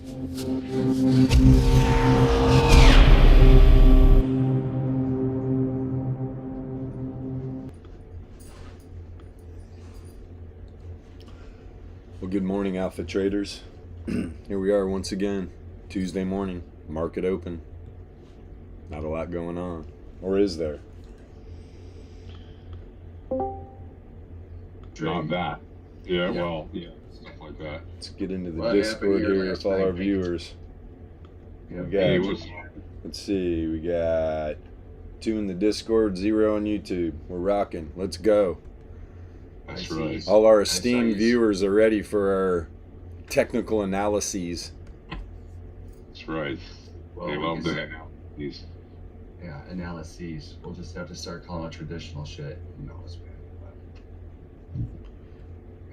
Well, good morning, Alpha Traders. Here we are once again, Tuesday morning, market open. Not a lot going on. Or is there? Not that. Yeah, well, yeah, stuff like that. Let's get into the Discord here with all our viewers. We got, let's see, we got 2 in the Discord, 0 on YouTube. We're rocking. Let's go. That's right. All our esteemed viewers are ready for our technical analyses. That's right. Well, they love the analyses. Yeah, analyses. We'll just have to start calling it traditional shit. You know,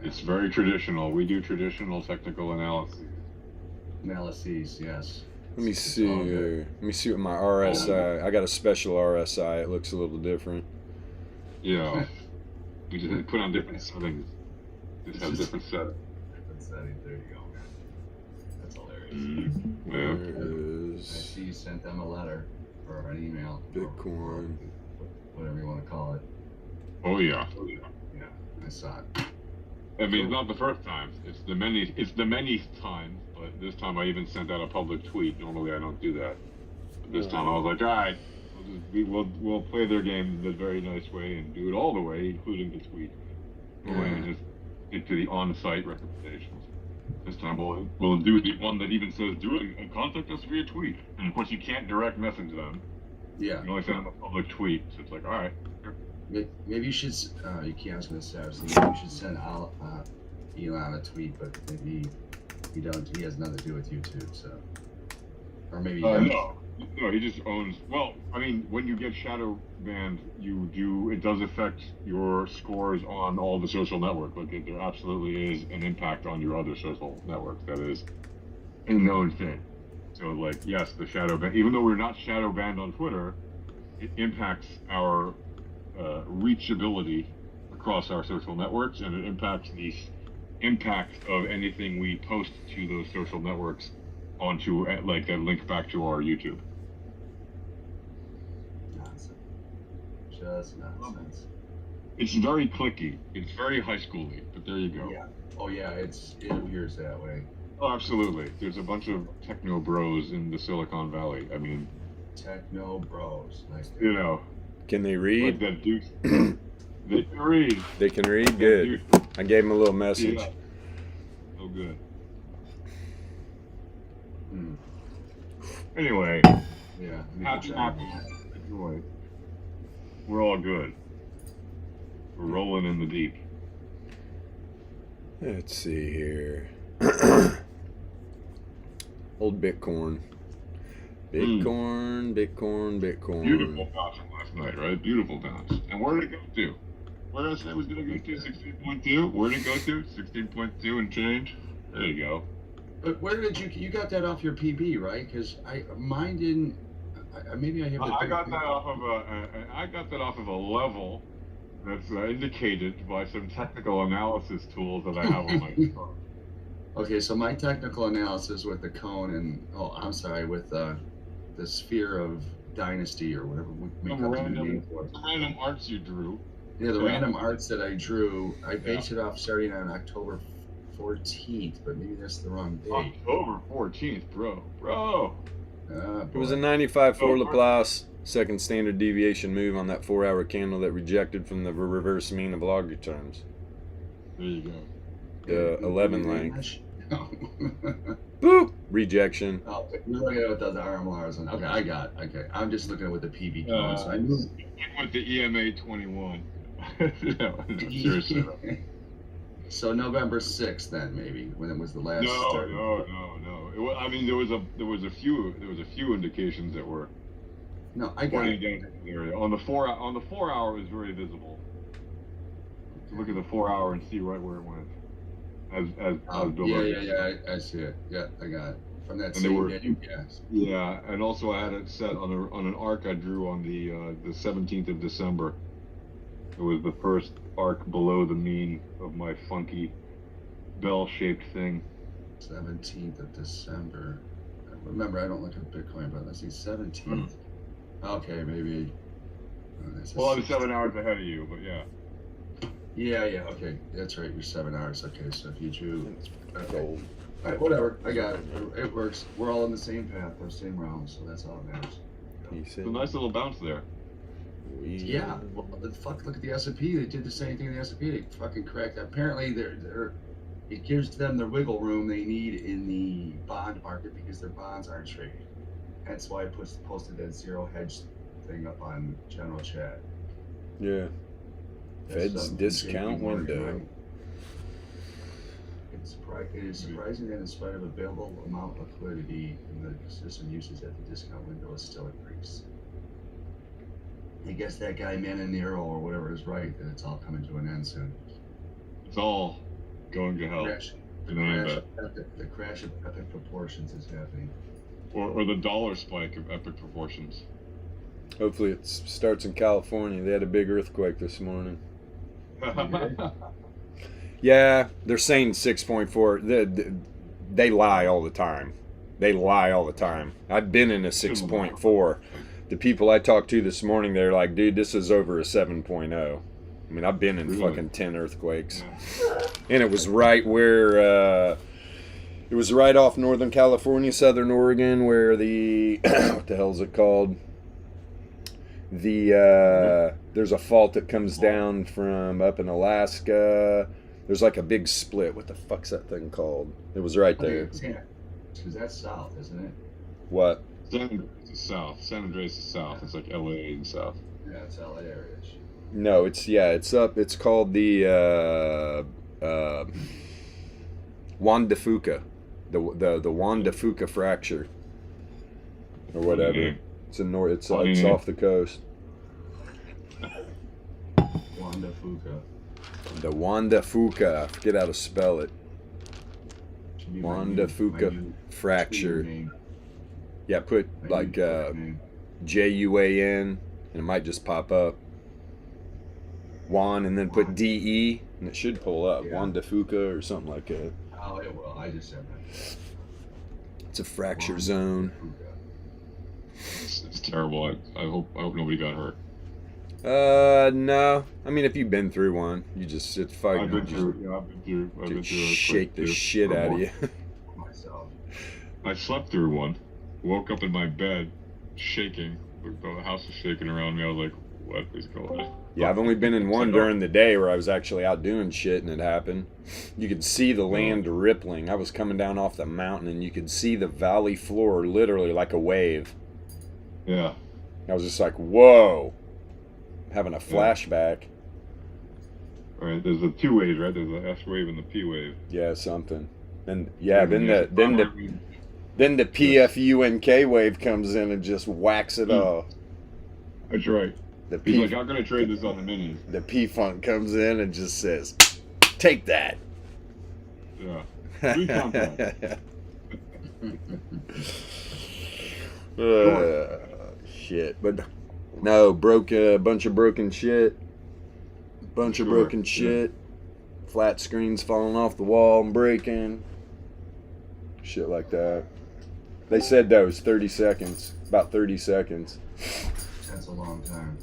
it's very traditional. We do traditional technical analyses. Analyses, yes. Let me see here. Let me see what my RSI. I got a special RSI. It looks a little different. Yeah. We just put on different settings. Just have different settings. Different settings. There you go, man. That's hilarious. Yeah. I see you sent them a letter or an email. Bitcoin. Whatever you want to call it. Oh yeah. Yeah, I saw it. I mean, it's not the first time. It's the many time. But this time I even sent out a public tweet. Normally I don't do that. But this time I was like, all right, we'll play their game the very nice way and do it all the way, including the tweet. Go away and just get to the on-site recommendations. This time we'll do the one that even says do it and contact us via tweet. And of course you can't direct message them. Yeah. You only send them a public tweet. So it's like, all right. Maybe you should. You can't. I was going to say. Maybe you should send Elon a tweet, but maybe he don't. He has nothing to do with YouTube. So, or maybe. No, he just owns. Well, I mean, when you get shadow banned, it does affect your scores on all the social networks. Like there absolutely is an impact on your other social networks. That is a known thing. So, like, yes, the shadow ban. Even though we're not shadow banned on Twitter, it impacts our reachability across our social networks, and it impacts the impact of anything we post to those social networks onto, like, that link back to our YouTube. Nonsense. Just nonsense. It's very clicky. It's very high schooly, but there you go. Yeah. Oh yeah, it appears that way. Oh, absolutely. There's a bunch of techno bros in the Silicon Valley. I mean, techno bros. Nice. You know. Can they read? Like that dude. They can read. They can read? Good. I gave them a little message. Yeah. Oh, good. Anyway. Yeah. Happy. Enjoy. We're all good. We're rolling in the deep. Let's see here. Old Bitcoin. Bitcoin. Beautiful bounce from last night, right? Beautiful bounce. And where did it go to? Where did I say it was going to go to? 16.2? Where did it go to? 16.2 and change? There you go. But where did you got that off your PB, right? Because mine didn't. Maybe I have. I got that off of a level that's indicated by some technical analysis tools that I have on my chart. Okay, so my technical analysis with the cone and with the sphere of dynasty or whatever we make up the name for it. The random arts you drew. Yeah, the random arts that I drew, I based it off starting on October 14th, but maybe that's the wrong date. October 14th, bro. It was a 95.4 Laplace second standard deviation move on that 4-hour candle that rejected from the reverse mean of log returns. There you go. The 11 length. Boop! Rejection. Oh, you're looking at it with the RMRs. Okay, I got it. Okay, I'm just looking at with the PB cone. So I knew. With the EMA 21. So November 6th, then maybe when it was the last. No. I mean, there was a few indications that were. No, I got it. Down the area. On the 4 hour, it was very visible. So look at the 4 hour and see right where it went. As Bill. Yeah, I see it. Yeah, I got it. From that same day, yes. Yeah, and also I had it set on an arc I drew on the 17th of December. It was the first arc below the mean of my funky bell-shaped thing. 17th of December. Remember, I don't look at Bitcoin, but let's see, 17th. Okay, maybe. Well, I'm 7 hours ahead of you, but yeah. Yeah, okay. That's right, you're 7 hours. Okay, so if you drew. Okay. Gold. All right, whatever. I got it. It works. We're all in the same path, or same realm, so that's all that matters. It's a nice little bounce there. Yeah, well, fuck, look at the S&P. They did the same thing in the S&P. They fucking cracked. Apparently, it gives them the wiggle room they need in the bond market because their bonds aren't trading. That's why I posted that zero hedge thing up on general chat. Yeah. Fed's discount window. Right? It is surprising that in spite of available amount of liquidity in the system uses that the discount window is still increased. I guess that guy Man in the Earl or whatever is right, that it's all coming to an end soon. It's all going to hell. The crash of epic proportions is happening. Or the dollar spike of epic proportions. Hopefully it starts in California. They had a big earthquake this morning. Yeah, they're saying 6.4. They lie all the time. They lie all the time. I've been in a 6.4. The people I talked to this morning, they're like, dude, this is over a 7.0. I mean, I've been in fucking 10 earthquakes. And it was right where, it was right off Northern California, Southern Oregon, where the, what the hell is it called? There's a fault that comes down from up in Alaska. There's like a big split. What the fuck's that thing called? It was right there. Because that's south, isn't it? What? San Andreas is south. San Andreas is south. It's like LA and south. Yeah, it's LA area. No, it's up. It's called the Juan de Fuca, the Juan de Fuca fracture, or whatever. Okay. It's in north. It's off the coast. Juan de Fuca. The Juan de Fuca. I forget how to spell it. Juan de Fuca fracture. Yeah, put like JUAN, and it might just pop up. Juan, and then put DE, and it should pull up. Yeah. Juan de Fuca or something like that. Oh, it will. I just said that. It's a fracture zone. It's terrible. I hope nobody got hurt. No. I mean, if you've been through one, you just sit fighting. I've been through. Shake the shit out of you. Myself. I slept through one. Woke up in my bed, shaking. The house was shaking around me. I was like, "What is going on?" Yeah, I've only been in one during the day where I was actually out doing shit and it happened. You could see the land rippling. I was coming down off the mountain and you could see the valley floor literally like a wave. Yeah. I was just like, whoa. Having a flashback. All right, there's the two waves, right? There's the S wave and the P wave. Yeah, something. And yeah, then the PFUNK wave comes in and just whacks it off. That's right. He's like, I'm gonna trade this on the minis. The P-Funk comes in and just says, take that. Yeah. Shit. But no, broke a bunch of broken shit. Broken shit. Flat screens falling off the wall and breaking. Shit like that. They said that was 30 seconds. About 30 seconds. That's a long time.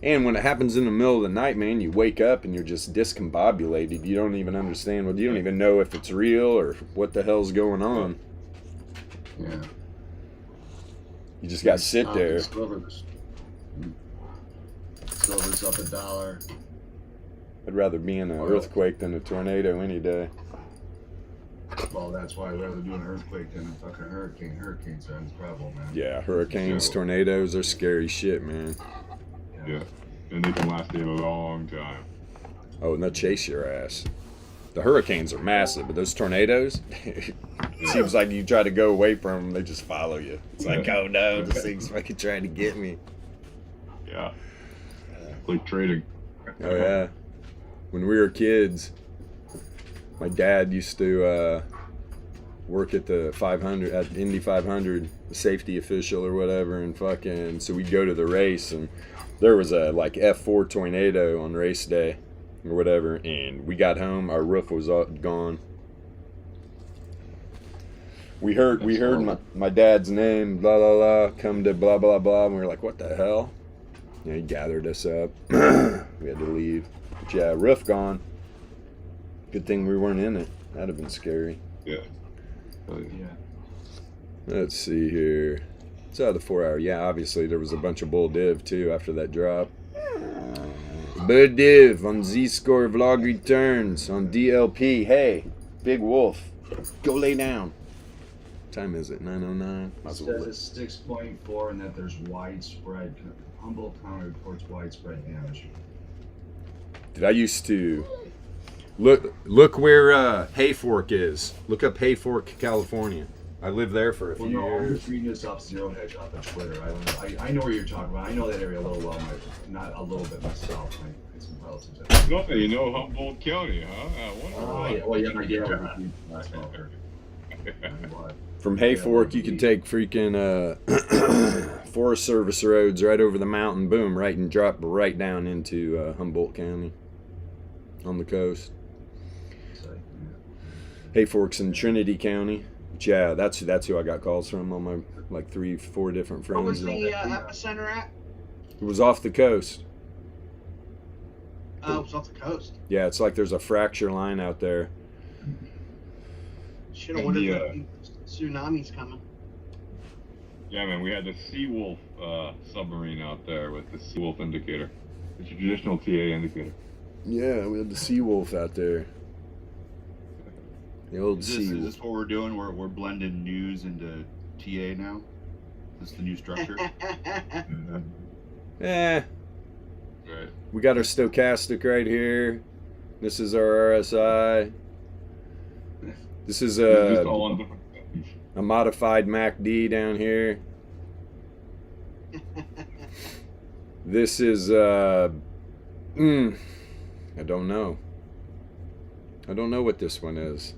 And when it happens in the middle of the night, man, you wake up and you're just discombobulated. You don't even understand. Well, you don't even know if it's real or what the hell's going on. Yeah. You just got to sit there. Silver's up $1. I'd rather be in an earthquake than a tornado any day. Well, that's why I'd rather do an earthquake than a fucking hurricane. Hurricanes are incredible, man. Yeah, hurricanes, tornadoes are scary shit, man. Yeah, and they can last a long time. Oh, and they'll chase your ass. The hurricanes are massive, but those tornadoes, it seems like you try to go away from them, they just follow you. It's like, oh no, this thing's fucking trying to get me. Yeah. Like trading. Oh yeah. When we were kids, my dad used to work at the 500, at Indy 500, the safety official or whatever, and fucking, so we'd go to the race, and there was a like F4 tornado on race day or whatever, and we got home, our roof was gone. We heard my dad's name, blah blah blah, come to blah blah blah, and we were like, what the hell? Yeah, he gathered us up. We had to leave. But yeah, roof gone. Good thing we weren't in it. That'd have been scary. Yeah. Oh, yeah. Let's see here. It's out of the 4 hour. Yeah, obviously there was a bunch of bull div too after that drop. Bird div on Z-Score vlog returns on DLP. Hey, Big Wolf, go lay down. What time is it? 9:09. It says it's 6.4 and that there's widespread. Humboldt County reports widespread damage. Did I used to look where Hayfork is? Look up Hayfork, California. I lived there for a few years. I'm just reading this off Zero Hedge off of Twitter. I know where you're talking about. I know that area a little well, not a little bit myself. I had some relatives. No, you know Humboldt County, huh? Yeah, well, yeah, I get From Hayfork, you can take freaking Forest Service roads right over the mountain, boom, right, and drop right down into Humboldt County on the coast. Hayfork's in Trinity County. But yeah, that's who I got calls from on my like 3-4 different friends. Where was the epicenter at? It was off the coast. Oh, it was off the coast. Yeah, it's like there's a fracture line out there. Should have wondered if the tsunami's coming. Yeah, man, we had the Seawolf submarine out there with the Seawolf indicator. It's a traditional TA indicator. Yeah, we had the Seawolf out there. The old Is this what we're doing? We're blending news into TA now? Is this the new structure? Eh. Right. We got our stochastic right here. This is our RSI. This is Just all on different things. a modified MACD down here. This is I don't know. I don't know what this one is.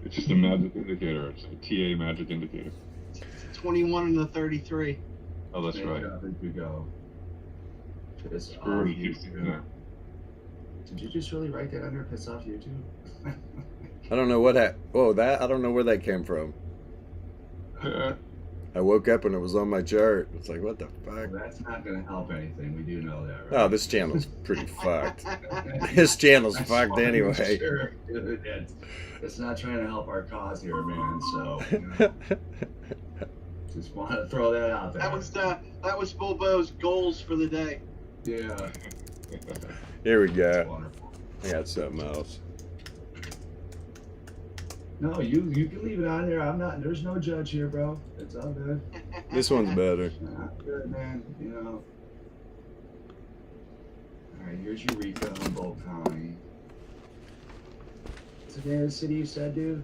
It's just a magic indicator. It's a TA magic indicator. It's 21 and the 33. Oh, that's right. There we go. Piss off Screw you you. too. Did you just really write that under piss off you too? I don't know what that. Oh, that I don't know where that came from. I woke up and it was on my chart. It's like, what the fuck? Well, that's not going to help anything. We do know that, right? Oh, this channel's pretty fucked. This channel's fucked anyway. Sure, dude. It's not trying to help our cause here, man. So, you know, just want to throw that out there. That was Bilbo's goals for the day. Yeah. Here we That's go. wonderful. I got something else. No, you can leave it on there. I'm not. There's no judge here, bro. It's all good. This one's better. Good, man. You know. All right, here's Eureka, Humboldt County. What's the name of the city you said, dude?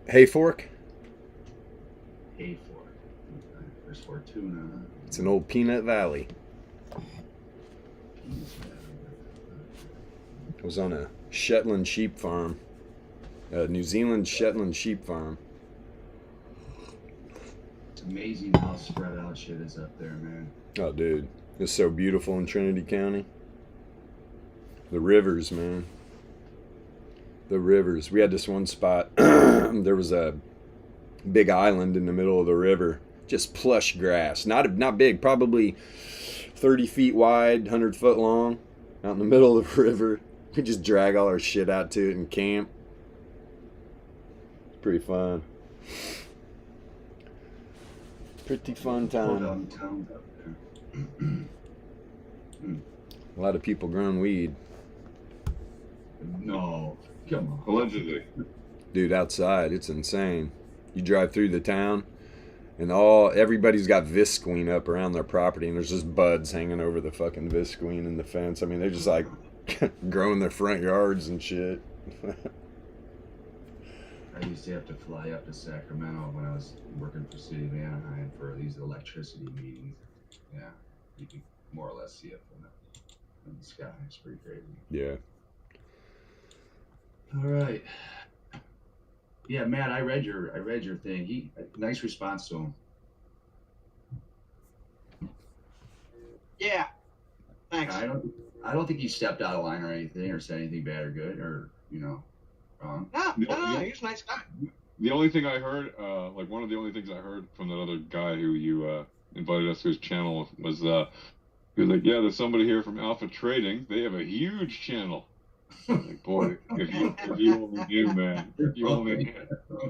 Hayfork? Hayfork. There's Fortuna. It's an old peanut valley. I was on a Shetland sheep farm. New Zealand Shetland sheep farm. It's amazing how spread out shit is up there, man. Oh, dude. It's so beautiful in Trinity County. The rivers, man. The rivers. We had this one spot. There was a big island in the middle of the river. Just plush grass. Not big. Probably 30 feet wide, 100 foot long. Out in the middle of the river. We just drag all our shit out to it and camp. It's pretty fun. Pretty fun time. Up there. A lot of people growing weed. No, come on. Allegedly. Dude, outside, it's insane. You drive through the town, and everybody's got visqueen up around their property, and there's just buds hanging over the fucking visqueen in the fence. I mean, they're just like growing their front yards and shit. I used to have to fly up to Sacramento when I was working for City of Anaheim for these electricity meetings. Yeah, you can more or less see it from the sky. It's pretty crazy. Yeah. All right. Yeah, Matt, I read your thing. Nice response to him. Yeah. Thanks. I don't think he stepped out of line or anything or said anything bad or good or wrong. No, he was a nice guy. The only thing I heard, like one of the only things I heard from that other guy who you invited us to his channel was, he was like, yeah, there's somebody here from Alpha Trading. They have a huge channel. Like, boy, if you only knew, man. If you only knew.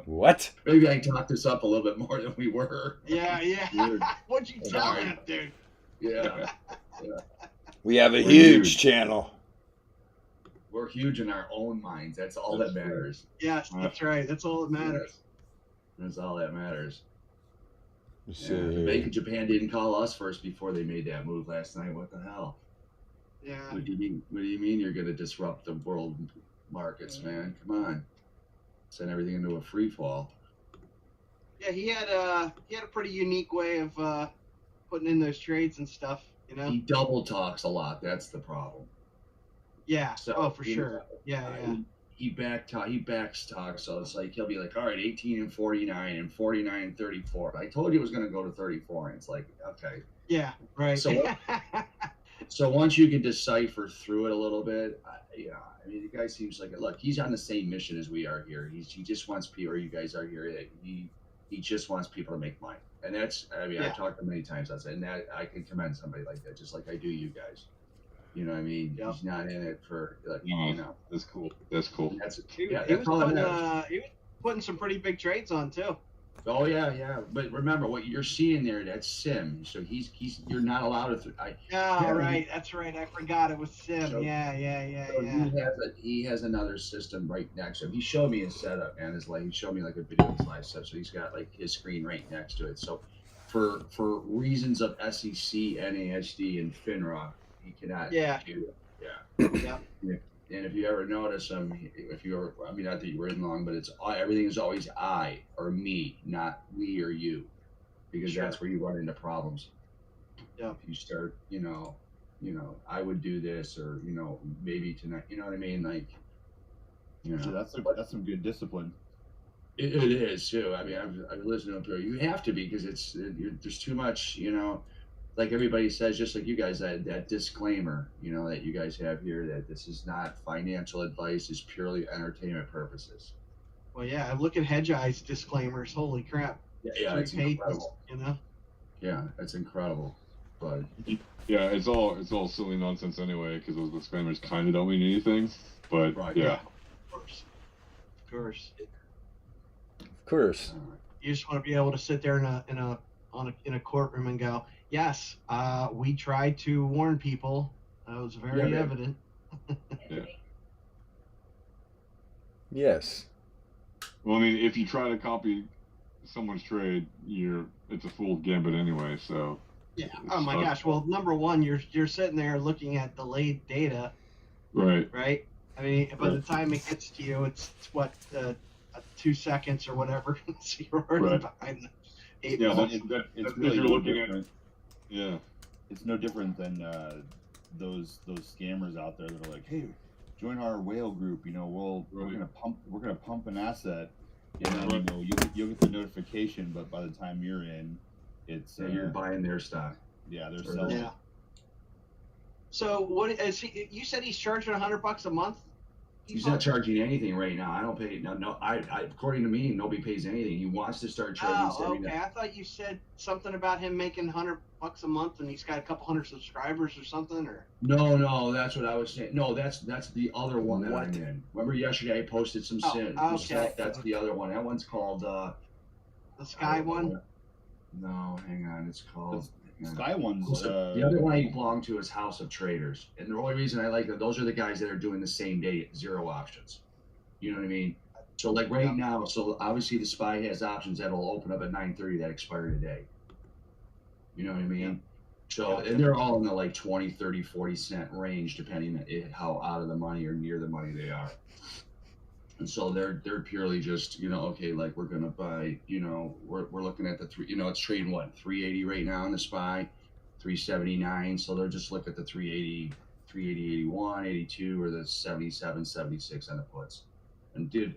What? Maybe I talked us up a little bit more than we were. Yeah. Weird. What'd you tell Sorry. him, dude? Yeah. We have a We're huge huge. channel. We're huge in our own minds. That's all That's that matters. Yes, that's right. That's all that matters. That's all that matters. Let's Yeah. see The here. Bank of Japan didn't call us first before they made that move last night. What the hell? Yeah. What do you mean you're going to disrupt the world markets, man? Come on. Send everything into a free fall. Yeah, he had a pretty unique way of putting in those trades and stuff, you know? He double talks a lot. That's the problem. Yeah. So, Oh, for you sure. know, Yeah. He backs talk, so it's like he'll be like, all right, 18 and 49 and 49 and 34. I told you it was going to go to 34, and it's like, okay. Yeah. Right. So once you can decipher through it a little bit, I mean, the guy seems like, look, he's on the same mission as we are here. He just wants people, or you guys are here. He just wants people to make money, and that's. I mean, Yeah. I've talked to him many times. I said, and that I can commend somebody like that, just like I do you guys. You know what I mean? Yep. He's not in it for, like, No, you know. that's cool. That's cool. That's he that's was all that putting, matters. he was putting some pretty big trades on too. Oh yeah. But remember what you're seeing there. That's Sim. So he's you're not allowed to. Oh, right. That's right. I forgot it was Sim. So- Yeah. So he has another system right next to him. He showed me his setup, man. He showed me like a video of his live stuff. So he's got like his screen right next to it. So for reasons of SEC, NASD, and FINRA, he cannot Yeah. do it. Yeah. And if you ever notice him, I mean, not that you were in long, but everything is always I or me, not we or you, because Sure. that's where you run into problems. Yeah. If you start, I would do this, or maybe tonight. You know what I mean? Like, So that's some good discipline. it is too. I mean, I've listened to it. You have to be, because there's too much. Like everybody says, just like you guys, that disclaimer, that you guys have here, that this is not financial advice, it's purely entertainment purposes. Well, yeah. Look at Hedge Eye's disclaimers. Holy crap. Yeah, it's 3 pages, incredible. Yeah, it's incredible. But Yeah, it's all silly nonsense anyway, because those disclaimers kind of don't mean anything. But Right. yeah. Of course. Of course. You just want to be able to sit there in a courtroom and go, yes, we tried to warn people. That was very Yeah, evident. Yes. Well, I mean, if you try to copy someone's trade, it's a fool's gambit anyway. So. Yeah. Oh my gosh. Well, number one, you're sitting there looking at delayed data, Right. right? I mean, by the time it gets to you, it's what 2 seconds or whatever. So you're already behind the 8 Yeah, balls. that's It's if really you're no looking at. different. Yeah. It's no different than those scammers out there that are like, hey, join our whale group. We're gonna pump an asset, and then you'll get the notification. But by the time you're in, it's you're buying their stock. yeah, they're selling. Yeah. So what is he? You said he's charging $100 a month. He's not charging anything right now. I don't pay. No. I according to me, nobody pays anything. He wants to start charging. Oh, okay. I thought you said something about him making $100 a month, and he's got a couple hundred subscribers or something, or. No, that's what I was saying. No, that's the other one that What? I'm in. Remember yesterday I posted some Okay. stuff. That's the other one. That one's called. The Sky one. No, hang on. It's called. Sky ones. The other one I belong to is House of Traders, and the only reason I like that, those are the guys that are doing the same day zero options. You know what I mean? So like right now, so obviously the SPY has options that'll open up at 9:30 that expire today. You know what I mean? Yeah. So and they're all in the like 20, 30, 40 cent range, depending on how out of the money or near the money they are. And so they're purely just, okay, like we're gonna buy, we're looking at the three, it's trading what, 380 right now in the SPY, 379. So they'll just look at the 380, 81, 82, or the 77, 76 on the puts. And dude,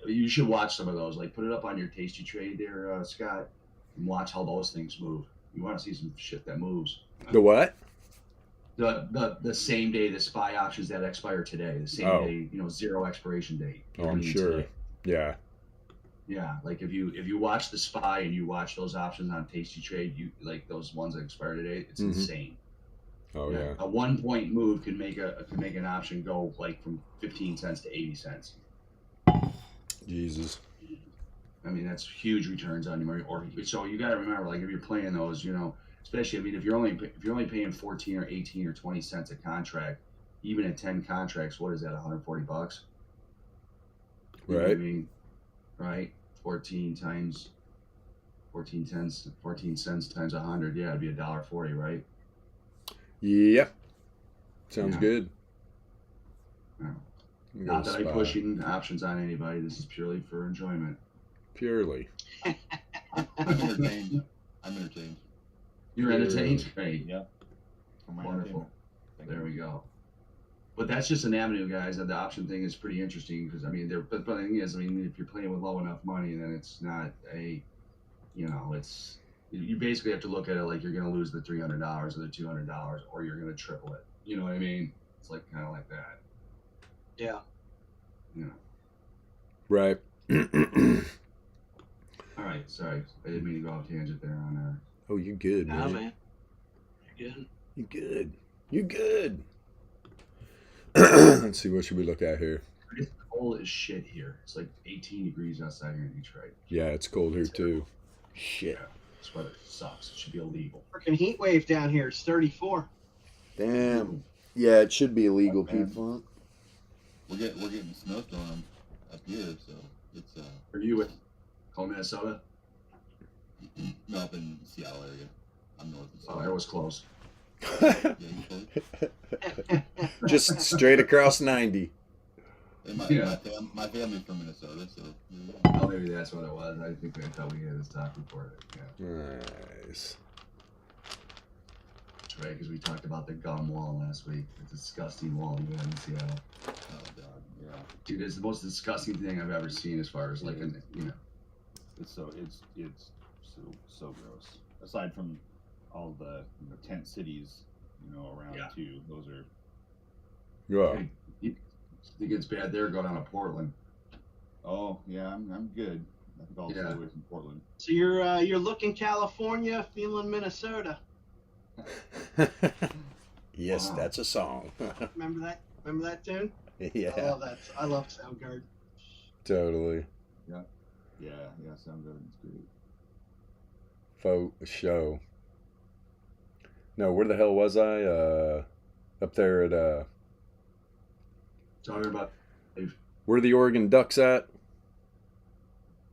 you should watch some of those. Like put it up on your Tasty Trade there, Scott, and watch how those things move. You want to see some shit that moves. The what? The same day, the SPY options that expire today, the same day, zero expiration date. Oh, I'm sure. Today. Yeah. Yeah, like if you watch the SPY and you watch those options on Tasty Trade, you like those ones that expire today. It's insane. Oh yeah. A 1 point move can make an option go like from 15 cents to 80 cents. Jesus. I mean, that's huge returns on your money. Or so you got to remember, like if you're playing those, especially, I mean, if you're only paying 14 or 18 or 20 cents a contract, even at 10 contracts, what is that? $140. You know what I Right. mean, right? 14 cents times 100. Yeah, it'd be $1.40, right? Yep. Sounds Yeah. good. Yeah. Go Not that I'm SPY. pushing options on anybody. This is purely for enjoyment. Purely. I'm entertained. You're entertained? Great. Yep. For my Wonderful. entertainment. Thank There you. we go. But that's just an avenue, guys. And the option thing is pretty interesting because I mean, but the thing is, I mean, if you're playing with low enough money, then it's not it's you basically have to look at it like you're going to lose the $300 or the $200 or you're going to triple it. You know what I mean? It's like kind of like that. Yeah. Right. All right. Sorry, I didn't mean to go off tangent there on Oh, you good, Nah, man. man. You're good. You good. You good. Let's see, what should we look at here? It's cold as shit here. It's like 18 degrees outside here in Detroit. Yeah, it's cold here too. Shit. This weather sucks. It should be illegal. Freaking heat wave down here. It's 34. Damn. Yeah, it should be illegal, Man. people. We're getting a snowstorm up here, so it's Are you at Minnesota? no, up in the Seattle area. I'm north of Oh, Seattle. that was close. Yeah, you close? Just straight across 90. And Yeah. my family's from Minnesota, so Oh, maybe that's what it was. I thought we had this talk before. Yeah, Nice. that's right. Because we talked about the gum wall last week. The disgusting wall you had in Seattle. oh god, yeah. Dude, it's the most disgusting thing I've ever seen as far as like, It's so gross. Aside from all the tent cities, around Yeah. too. Those are Yeah. You think it's bad there? Go down to Portland. oh yeah, I'm good. I think I'll stay Yeah. away from Portland. So you're looking California, feeling Minnesota. Yes, Wow. that's a song. Remember that? Remember that tune? I Yeah, love that. I love Soundgarden. totally. Yeah, sounds good. It's great. Faux show. No, where the hell was I? Up there at Talking about where are the Oregon Ducks at?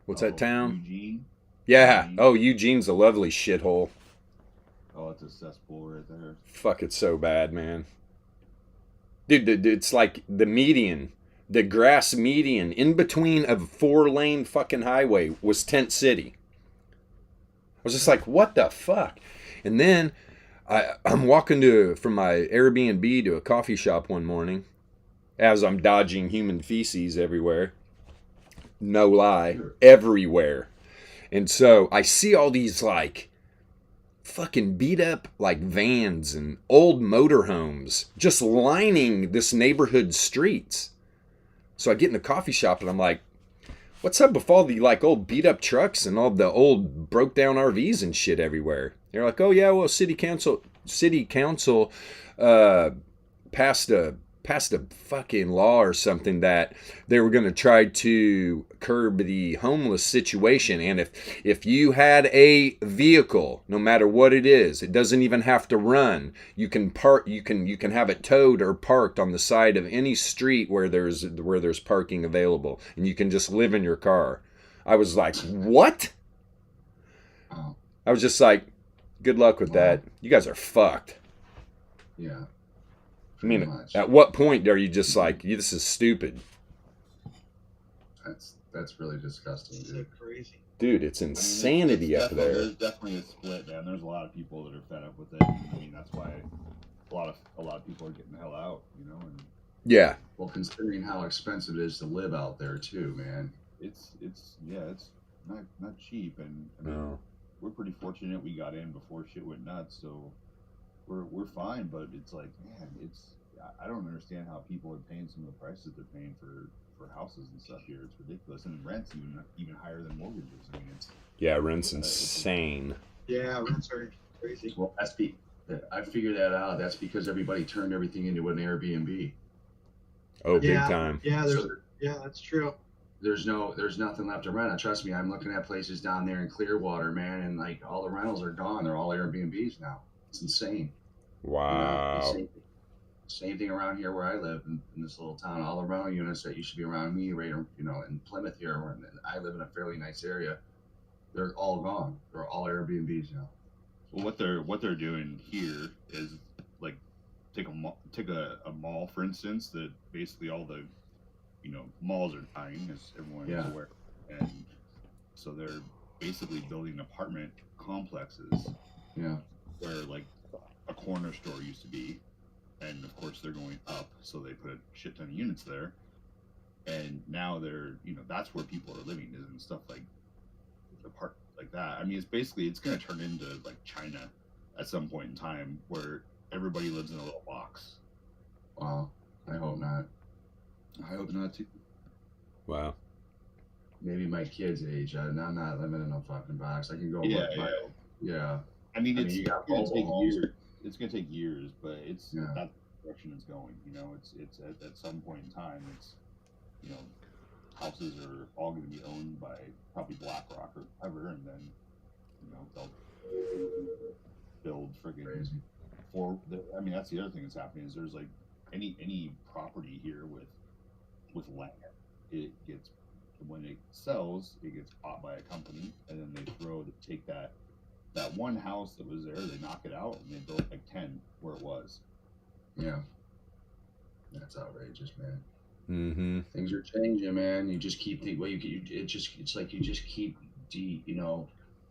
What's that town? Eugene. Yeah. Eugene. Oh, Eugene's a lovely shithole. Oh, it's a cesspool right there. Fuck, it's so bad, man. Dude, it's like the median, the grass median in between a 4-lane fucking highway was Tent City. I was just like, what the fuck? And then I'm walking from my Airbnb to a coffee shop one morning as I'm dodging human feces everywhere. No lie, everywhere. And so I see all these like fucking beat up like vans and old motorhomes just lining this neighborhood streets. So I get in the coffee shop and I'm like, what's up with all the like old beat up trucks and all the old broke down RVs and shit everywhere? They're like, oh yeah, well city council passed a fucking law or something that they were going to try to curb the homeless situation, and if you had a vehicle, no matter what it is, it doesn't even have to run, you can have it towed or parked on the side of any street where there's parking available, and you can just live in your car. I was like, what? Oh, I was just like, good luck with that. You guys are fucked. yeah. I mean, Pretty much. at what point are you just like, this is stupid? That's really disgusting, So dude. crazy. Dude, it's insanity up there. There's definitely a split, man. There's a lot of people that are fed up with it. I mean, that's why a lot of people are getting the hell out, And Yeah. Well, considering how expensive it is to live out there too, man. it's not cheap, and I mean, No. we're pretty fortunate we got in before shit went nuts, so we're fine. But it's like, man, I don't understand how people are paying some of the prices they're paying for for houses and stuff here. It's ridiculous, and rents even higher than mortgages. I mean, it's rent's insane. Yeah, rents are crazy. Well, I figured that out. That's because everybody turned everything into an Airbnb. Oh, big Yeah, time. Yeah, that's true. There's nothing left to rent. Trust me, I'm looking at places down there in Clearwater, man, and like all the rentals are gone. They're all Airbnbs now. It's insane. Wow. Same thing around here where I live in this little town. All the rental units that used to be around me, right, in Plymouth here, and I live in a fairly nice area. They're all gone. They're all Airbnbs now. Well, what they're doing here is like take a mall, for instance, that basically all the malls are dying, as everyone is aware, and so they're basically building apartment complexes. Yeah. Where like a corner store used to be, and of course they're going up, so they put a shit ton of units there, and now they're that's where people are living, is in stuff like like that. I mean, it's going to turn into like China at some point in time, where everybody lives in a little box. Wow. I hope not. I hope not too. Wow. Maybe my kids' age. I'm not living in a fucking box. I can go. Yeah. I mean, it's going to take years. It's going to take years, but it's that direction it's going. It's at some point in time, it's houses are all going to be owned by probably BlackRock or whoever, and then they'll build friggin' I mean, that's the other thing that's happening, is there's like any property here with land, it gets, when it sells, it gets bought by a company, and then they take that one house that was there, they knock it out, and they build like 10 where it was. Yeah. That's outrageous, man. Mm-hmm. Things are changing, man. You just keep thinking. Well, it's like you just keep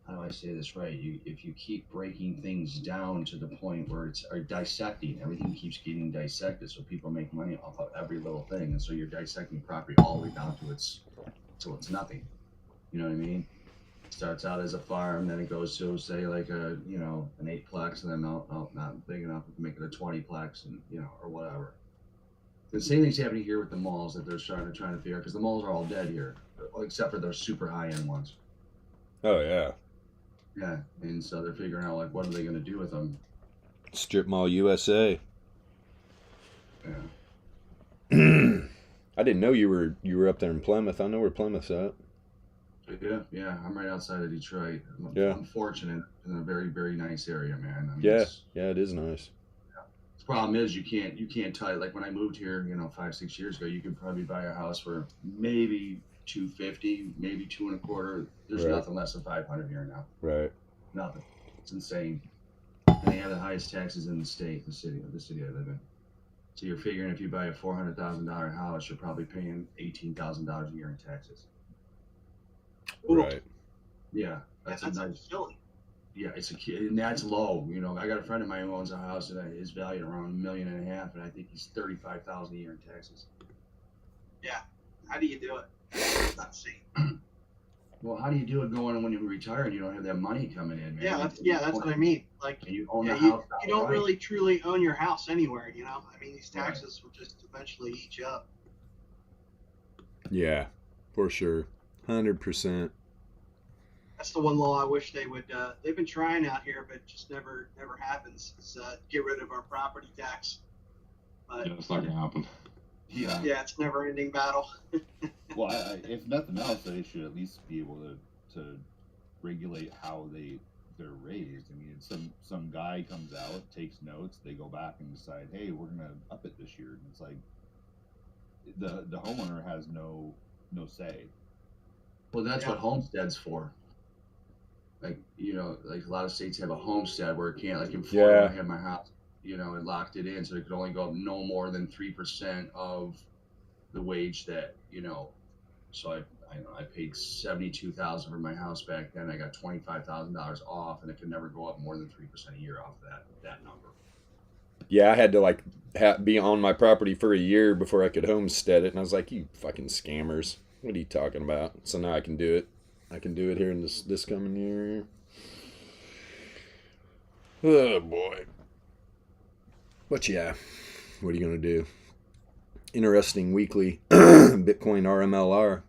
how do I say this right? If you keep breaking things down to the point where are dissecting, everything keeps getting dissected, so people make money off of every little thing, and so you're dissecting property all the way down to it's nothing. You know what I mean? It starts out as a farm, then it goes to say like an 8-plex, and then not big enough to make it a 20-plex, and or whatever. The same thing's happening here with the malls that they're trying to figure out, because the malls are all dead here, except for those super high-end ones. Oh, yeah. Yeah, and so they're figuring out, like, what are they going to do with them? Strip Mall USA. Yeah. I didn't know you were up there in Plymouth. I know where Plymouth's at. Yeah. I'm right outside of Detroit. I'm fortunate in a very, very nice area, man. I mean, it is nice. The problem is you can't tell. Like when I moved here, 5-6 years ago, you could probably buy a house for maybe $250, maybe $225. There's nothing less than $500 here now. Right. Nothing. It's insane. And they have the highest taxes in the state, the city I live in. So you're figuring if you buy a $400,000 house, you're probably paying $18,000 a year in taxes. Right. Yeah, that's a nice. Yeah, and that's low. I got a friend of mine who owns a house that is valued around $1.5 million, and I think he's $35,000 a year in taxes. Yeah. How do you do it? That's insane. Well, how do you do it going when you retire and you don't have that money coming in, man? Yeah, that's what I mean. Like, and you own the house. You don't really truly own your house anywhere. I mean, these taxes will just eventually eat you up. Yeah, for sure, 100%. That's the one law I wish they would. They've been trying out here, but just never happens. Is get rid of our property tax. But it's not gonna happen. Yeah, it's a never-ending battle. Well, if nothing else, they should at least be able to regulate how they're raised. I mean, some guy comes out, takes notes, they go back and decide, hey, we're gonna up it this year, and it's like the homeowner has no say. Well, that's what homestead's for. Like, like a lot of states have a homestead where it can't, like in Florida, I have my house, it locked it in, so it could only go up no more than 3% of the wage that, so I paid $72,000 for my house back then. I got $25,000 off, and it could never go up more than 3% a year off that number. Yeah, I had to be on my property for a year before I could homestead it, and I was like, you fucking scammers. What are you talking about? So now I can do it. I can do it here in this coming year. Oh, boy. But yeah, what are you going to do? Interesting weekly Bitcoin RMLR.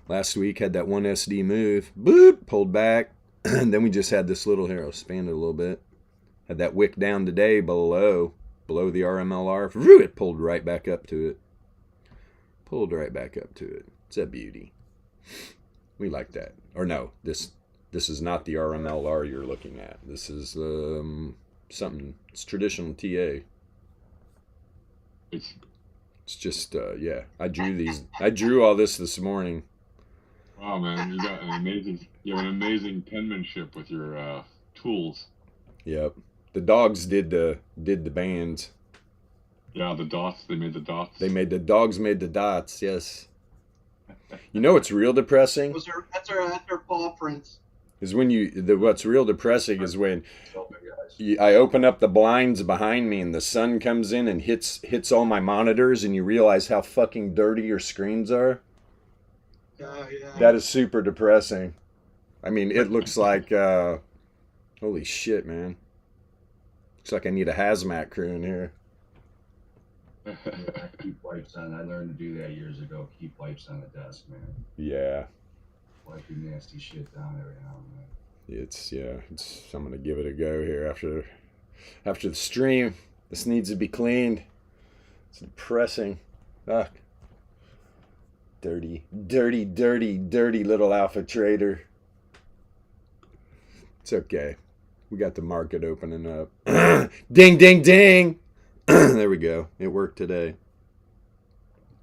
Last week had that one SD move, boop, pulled back. And then we just had this little here, I'll expand it a little bit. Had that wick down today below the RMLR. It pulled right back up to it. Pulled right back up to it. It's a beauty. We like that. Or no, this is not the RMLR you're looking at. This is something. It's traditional TA. It's just yeah. I drew all this morning. Wow, man, you have an amazing penmanship with your tools. Yep. The dogs did the bands. Yeah, the dots. They made the dots. The dogs made the dots. Yes. You know what's real depressing? That's our paw prints. Is when what's real depressing is when I open up the blinds behind me and the sun comes in and hits all my monitors, and you realize how fucking dirty your screens are. Yeah. That is super depressing. I mean, it looks like holy shit, man. Looks like I need a hazmat crew in here. Keep wipes on. I learned to do that years ago. Keep wipes on the desk, man. Yeah. Wiping nasty shit down every now and then. I'm gonna give it a go here after the stream. This needs to be cleaned. It's depressing. Fuck. Dirty little alpha trader. It's okay. We got the market opening up. Ding, ding, ding. There we go. It worked today.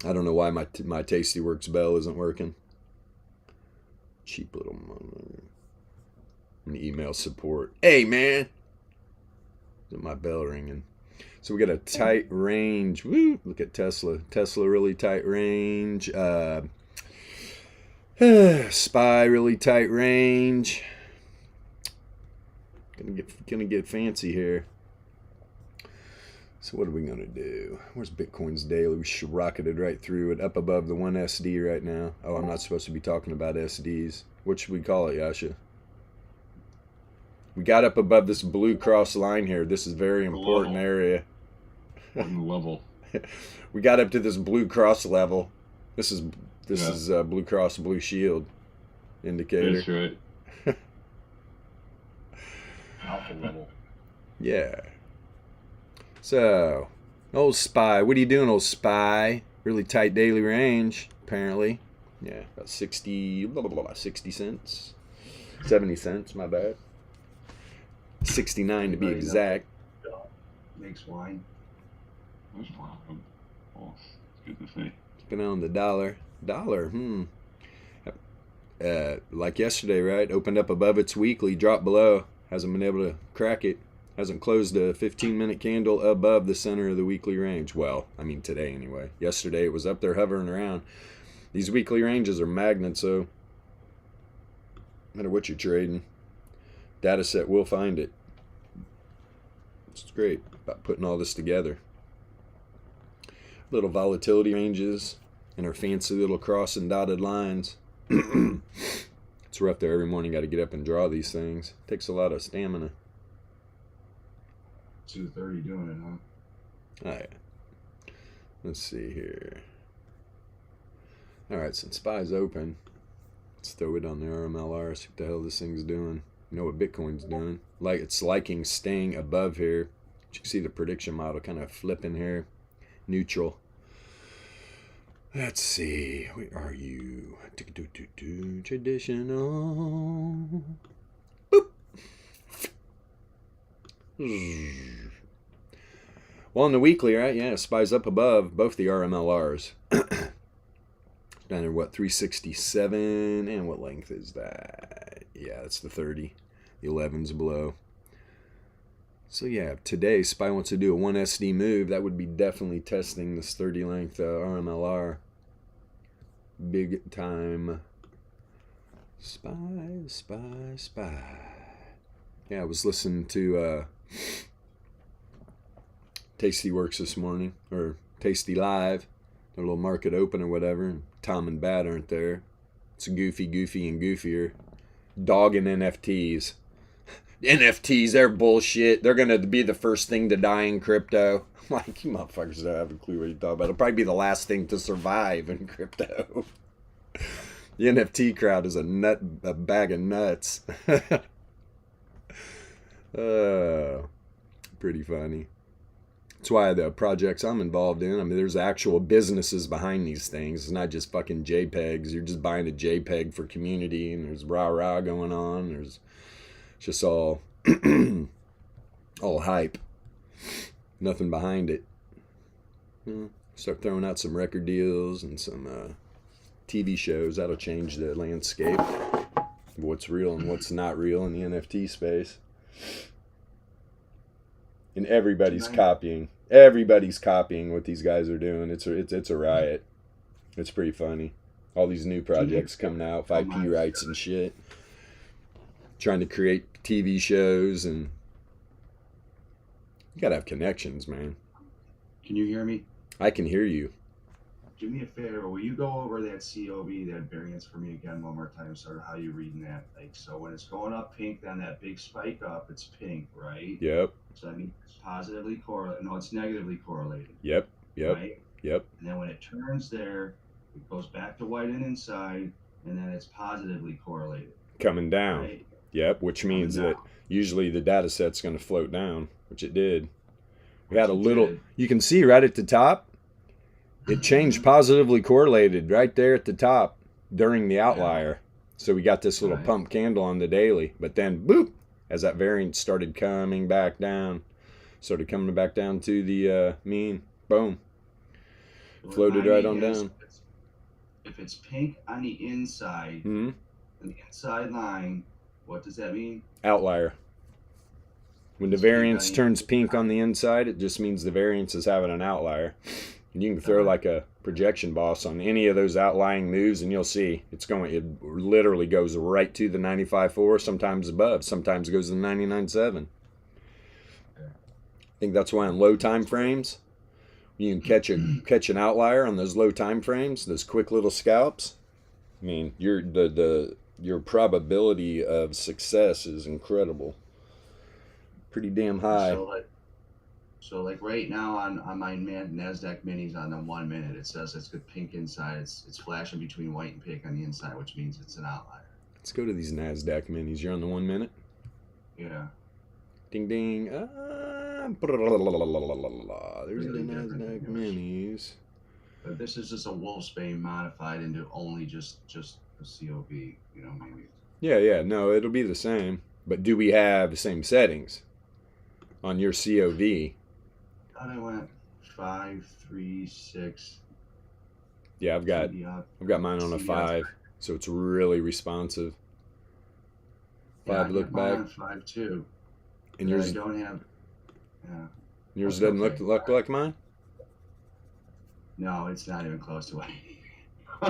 I don't know why my Tastyworks bell isn't working. Cheap little mother. I'm gonna email support. Hey, man. Is my bell ringing? So we got a tight range. Woo! Look at Tesla. Tesla really tight range. SPY really tight range. Gonna get fancy here. So what are we gonna do? Where's Bitcoin's daily? We rocketed right through it, up above the 1 SD right now. Oh, I'm not supposed to be talking about SDs. What should we call it, Yasha? We got up above this blue cross line here. This is a very important area. Level. We got up to this blue cross level. This is Blue Cross Blue Shield indicator. That's right. Alpha level. Yeah. So, old SPY. What are you doing, old SPY? Really tight daily range, apparently. Yeah, about 60 cents. 70 cents, my bad. 69 to be exact. Makes wine. That's fine. Oh, it's good to see. Keeping on the dollar. Like yesterday, right? Opened up above its weekly, dropped below. Hasn't been able to crack it. Hasn't closed a 15-minute candle above the center of the weekly range. Well, I mean today anyway. Yesterday it was up there hovering around. These weekly ranges are magnets, so no matter what you're trading, data set will find it. It's great about putting all this together. Little volatility ranges and our fancy little cross and dotted lines. It's rough there every morning. Got to get up and draw these things. Takes a lot of stamina. 2:30 doing it, huh? All right. Let's see here. All right, since SPY's open, let's throw it on the RMLR. See what the hell this thing's doing. You know what Bitcoin's doing. Like it's liking staying above here. You can see the prediction model kind of flipping here. Neutral. Let's see. Where are you? Traditional. Boop. Well, on the weekly, right? Yeah, SPY's up above both the RMLRs. Down there, what, 367? And what length is that? Yeah, that's the 30. The 11's below. So yeah, today SPY wants to do a 1 SD move. That would be definitely testing this 30 length RMLR. Big time. SPY. Yeah, I was listening to Tastyworks this morning, or Tasty Live, their little market open or whatever, and Tom and Bat aren't there. It's goofy and goofier. Dogging NFTs. NFTs, they're bullshit. They're gonna be the first thing to die in crypto. I'm like, you motherfuckers don't have a clue what you're talking about. It'll probably be the last thing to survive in crypto. The NFT crowd is a bag of nuts. Pretty funny. That's why the projects I'm involved in, I mean, there's actual businesses behind these things. It's not just fucking JPEGs. You're just buying a JPEG for community, and there's rah-rah going on. There's just all all hype. Nothing behind it. Start throwing out some record deals and some TV shows. That'll change the landscape. What's real and what's not real in the NFT space. And everybody's copying. Everybody's copying what these guys are doing. It's a riot. It's pretty funny. All these new projects coming out, 5P rights and shit. Trying to create TV shows, and you gotta have connections, man. Can you hear me? I can hear you. Do me a favor. Will you go over that COV, that variance for me again one more time? Sort of how you reading that? Like, so when it's going up pink, then that big spike up, it's pink, right? Yep. So that means it's positively correlated. No, it's negatively correlated. Yep. Right? Yep. And then when it turns there, it goes back to white and inside, and then it's positively correlated. Coming down. Right? Yep. Which means that usually the data set's going to float down, which it did. We had a little. You can see right at the top. It changed positively correlated right there at the top during the outlier. So we got this little pump candle on the daily. But then, boop, as that variance started coming back down, to the mean, boom. Floated right on down. If it's pink on the inside, the inside line, what does that mean? Outlier. When the variance turns pink on the inside, it just means the variance is having an outlier. And you can throw like a projection boss on any of those outlying moves, and you'll see it literally goes right to the 95.4, sometimes above, sometimes it goes to the 99.7. I think that's why on low time frames, you can catch an outlier on those low time frames, those quick little scalps. I mean, your probability of success is incredible. Pretty damn high. So like right now on my NASDAQ minis on the 1 minute, it says it's got pink inside. It's flashing between white and pink on the inside, which means it's an outlier. Let's go to these NASDAQ minis. You're on the 1 minute? Yeah. Ding ding. There's the NASDAQ minis. But this is just a Wolfsbane modified into only just a COV, you know, maybe. Yeah. No, it'll be the same. But do we have the same settings on your COV? I thought I went 5, 3, 6. Yeah, I've got mine on a 5, so it's really responsive. 5 look back. 5 too. And yours I don't have. Yeah. Yours doesn't look like mine. No, it's not even close to what.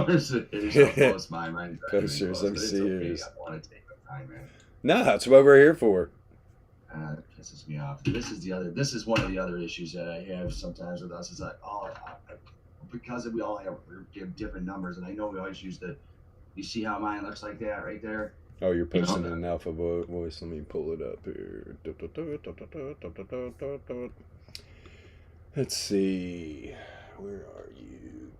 It's so close mine. Closer, let me see yours. I want to take my time, man. No, that's what we're here for. That pisses me off. This is one of the other issues that I have sometimes with us. Is like, because we all have different numbers, and I know we always use you see how mine looks like that right there? Oh, you're posting an alpha voice. Let me pull it up here. Let's see. Where are you?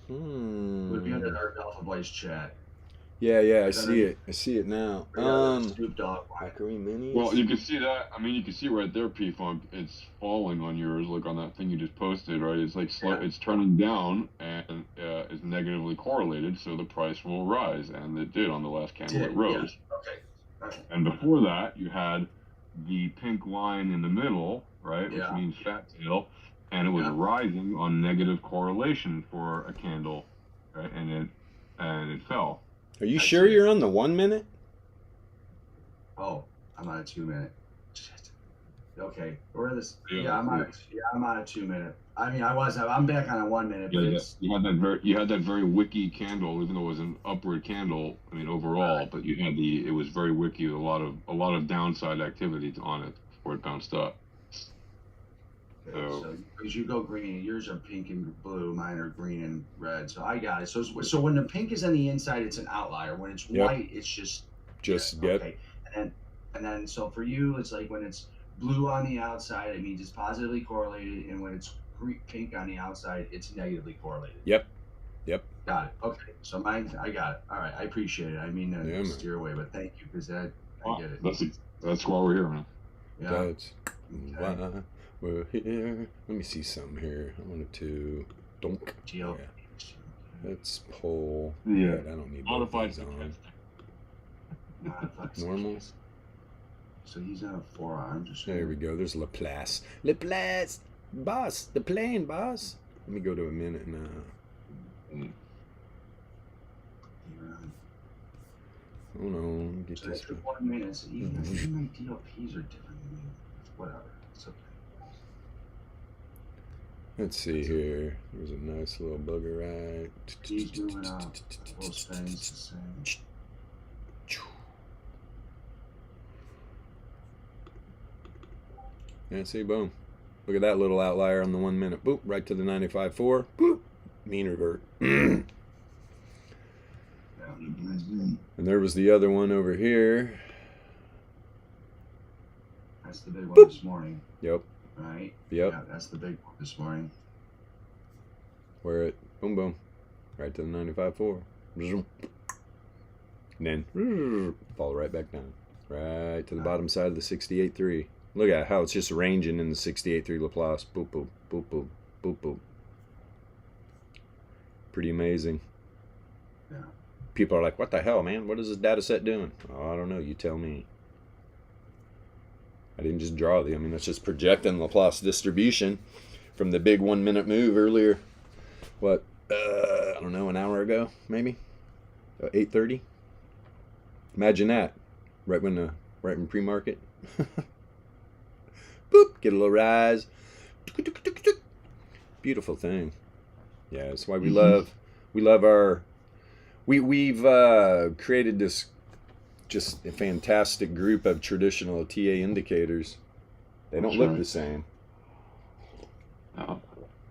Would be under our alpha voice chat. Yeah, I see it. I see it now. Snoop Dogg. Minis. Well, you can see that. I mean, you can see right there, P-Funk. It's falling on yours. Look on that thing you just posted, right? It's like it's turning down and is negatively correlated, so the price will rise, and it did on the last candle. It rose. Yeah. Okay. And before that, you had the pink line in the middle, right? Which means fat tail, and it was rising on negative correlation for a candle, right? And it fell. Are you sure you're on the 1 minute? Oh, I'm on a 2 minute. Shit. Okay, where this? Yeah, I'm on a 2 minute. I mean, I'm back on a 1 minute. But you had that very wicky candle, even though it was an upward candle. I mean, overall, but it was very wicky with a lot of downside activity on it before it bounced up. So as you go green, yours are pink and blue, mine are green and red. So I got it. So when the pink is on the inside, it's an outlier. When it's white, it's just Just Yeah, get. okay. And then so for you, it's like when it's blue on the outside, it means it's positively correlated, and when it's pink on the outside, it's negatively correlated. Yep. Got it. Okay. So I got it. All right. I appreciate it. I mean to Yeah, man. steer away, but thank you because I get it. That's why we're here, man. Yeah. That's why we're here. Let me see something here. I wanted to donk. Geo. Yeah. Let's pull. Yeah. But I don't need both Modified these on. Modified Normal. So he's on a forearm. Just There we go. There's Laplace. Laplace, boss. The plane, boss. Let me go to a minute now. Oh no, get So this. after 1 minute, so even my DLPs are different than you. Whatever. It's okay. Let's see here. There's a nice little bugger right. He's moving up. Both spins the same. Yeah, see, boom. Look at that little outlier on the 1 minute. Boop, right to the 95.4. Boop, mean revert. And there was the other one over here. That's the big one Boop. this morning. Yep. Right? Yep. Yeah, that's the big one this morning. Where it, boom, boom. Right to the 95.4. And then fall right back down. Right to the bottom side of the 68.3. Look at how it's just ranging in the 68.3 Laplace. Boop, boop, boop, boop, boop, boop. Pretty amazing. Yeah. People are like, what the hell, man? What is this data set doing? Oh, I don't know. You tell me. I didn't just draw the. I mean, that's just projecting Laplace distribution from the big 1 minute move earlier. What? I don't know, an hour ago, maybe? 8:30? Imagine that. Right when pre-market. Boop, get a little rise. Beautiful thing. Yeah, that's why we love our we've created this just a fantastic group of traditional TA indicators. They don't look the same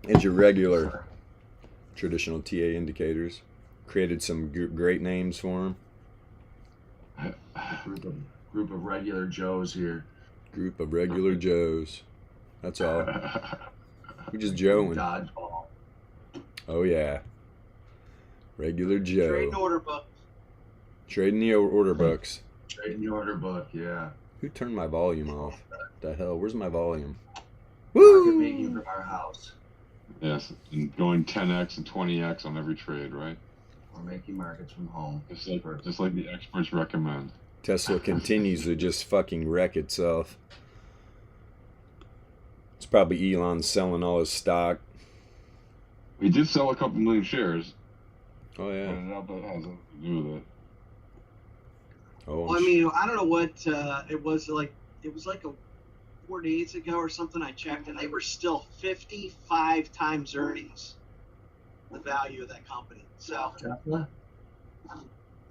as your regular traditional TA indicators. Created some great names for them. Group of regular Joes here. Group of regular Joes. That's all. We just Joeing. Dodgeball. Oh yeah. Regular Joe. Trading order book. Trading the order books. Trading the order book, yeah. Who turned my volume off? The hell? Where's my volume? Market making from our house. Yes, and going 10x and 20x on every trade, right? We're making markets from home. Just like the experts recommend. Tesla continues to just fucking wreck itself. It's probably Elon selling all his stock. We did sell a couple million shares. Oh yeah. But that has nothing to do with it. Oh, Well, I mean, I don't know what it was like. It was like 4 days ago or something. I checked, and they were still 55 times earnings, the value of that company. So, Tesla?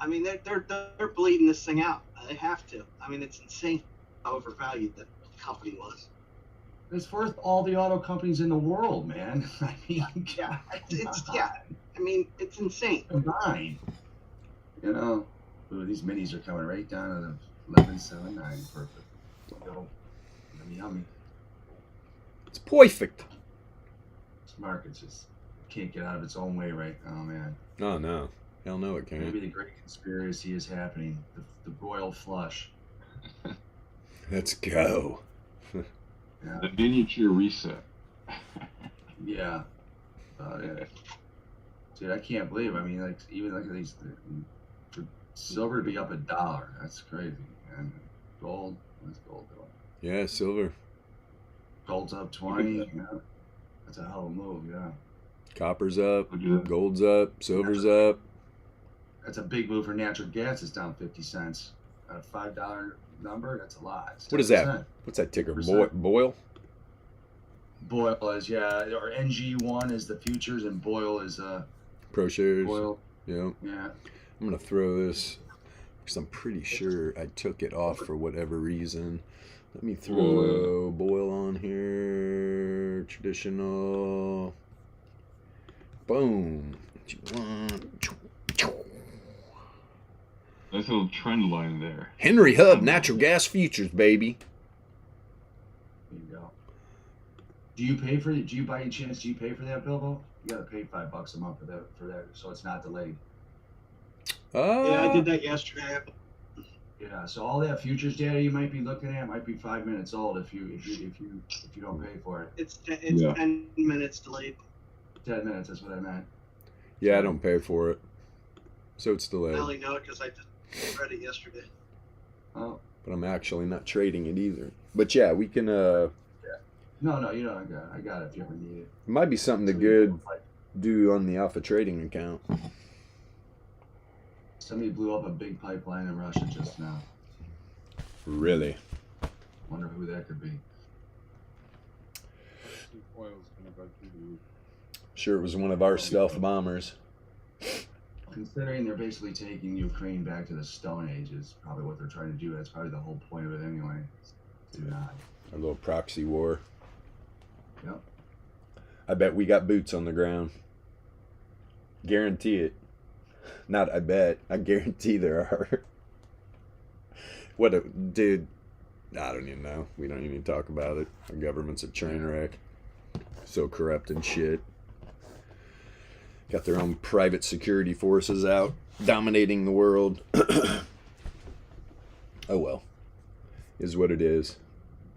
I mean, they're bleeding this thing out. They have to. I mean, it's insane how overvalued that company was. It's worth all the auto companies in the world, man. I mean, Yeah, yeah. I mean, it's insane. combined. You know, ooh, these minis are coming right down to the 11.79. Perfect. Yummy. it's perfect. This market just can't get out of its own way right now, man. Oh no. Hell no, it Maybe can't. the great conspiracy is happening. The royal flush. Let's go. Yeah. The miniature reset. Yeah. Yeah. Dude, I can't believe. I mean, like even like these for silver to be up $1. That's crazy. And gold. What's gold doing? Yeah, silver. Gold's up 20. Yeah. That's a hell of a move. Yeah. Copper's up. Look at that. Gold's up. Silver's up. That's a big move for natural gas. It's down 50 cents. At a $5 number, that's a lot. It's What is that? 10%. What's that ticker? 10%. Boil? Boil is, yeah, or NG1 is the futures, and Boil is Pro shares. Boil. Yeah. Yeah. I'm going to throw this because I'm pretty sure I took it off for whatever reason. Let me throw Boil on here. Traditional. Boom. What you want? Nice little trend line there. Henry Hub natural gas futures, baby. There you go. Do you pay for it? Do you, by any chance, do you pay for that, Bilbo? You gotta pay $5 a month for that, so it's not delayed. Yeah, I did that yesterday. Yeah, so all that futures data you might be looking at might be 5 minutes old if you don't pay for it. It's Yeah. 10 minutes delayed. 10 minutes, that's what I meant. Yeah, I don't pay for it, so it's I delayed. only know it because I just read it yesterday. Oh, But I'm actually not trading it either. But yeah, we can. no, you know, I got it if you ever need it. It might be something to good do on the Alpha Trading account. Somebody blew up a big pipeline in Russia just now. Really? Wonder who that could be. Oil's gonna go through the roof. Sure, it was one of our stealth bombers. Considering they're basically taking Ukraine back to the Stone Age is probably what they're trying to do. That's probably the whole point of it anyway. Do not. A little proxy war. Yep. I bet we got boots on the ground. Guarantee it. Not I bet. I guarantee there are. What a dude. I don't even know. We don't even talk about it. Our government's a train wreck. So corrupt and shit. Got their own private security forces out dominating the world. Oh well. Is what it is.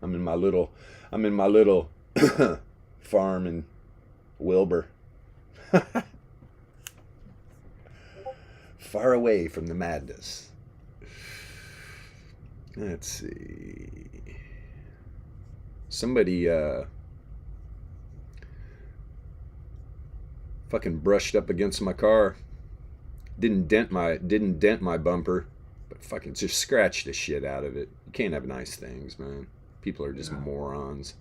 I'm in my little farm in Wilbur. Far away from the madness. Let's see. Somebody fucking brushed up against my car. Didn't dent my bumper, but fucking just scratched the shit out of it. You can't have nice things, man. People are just morons.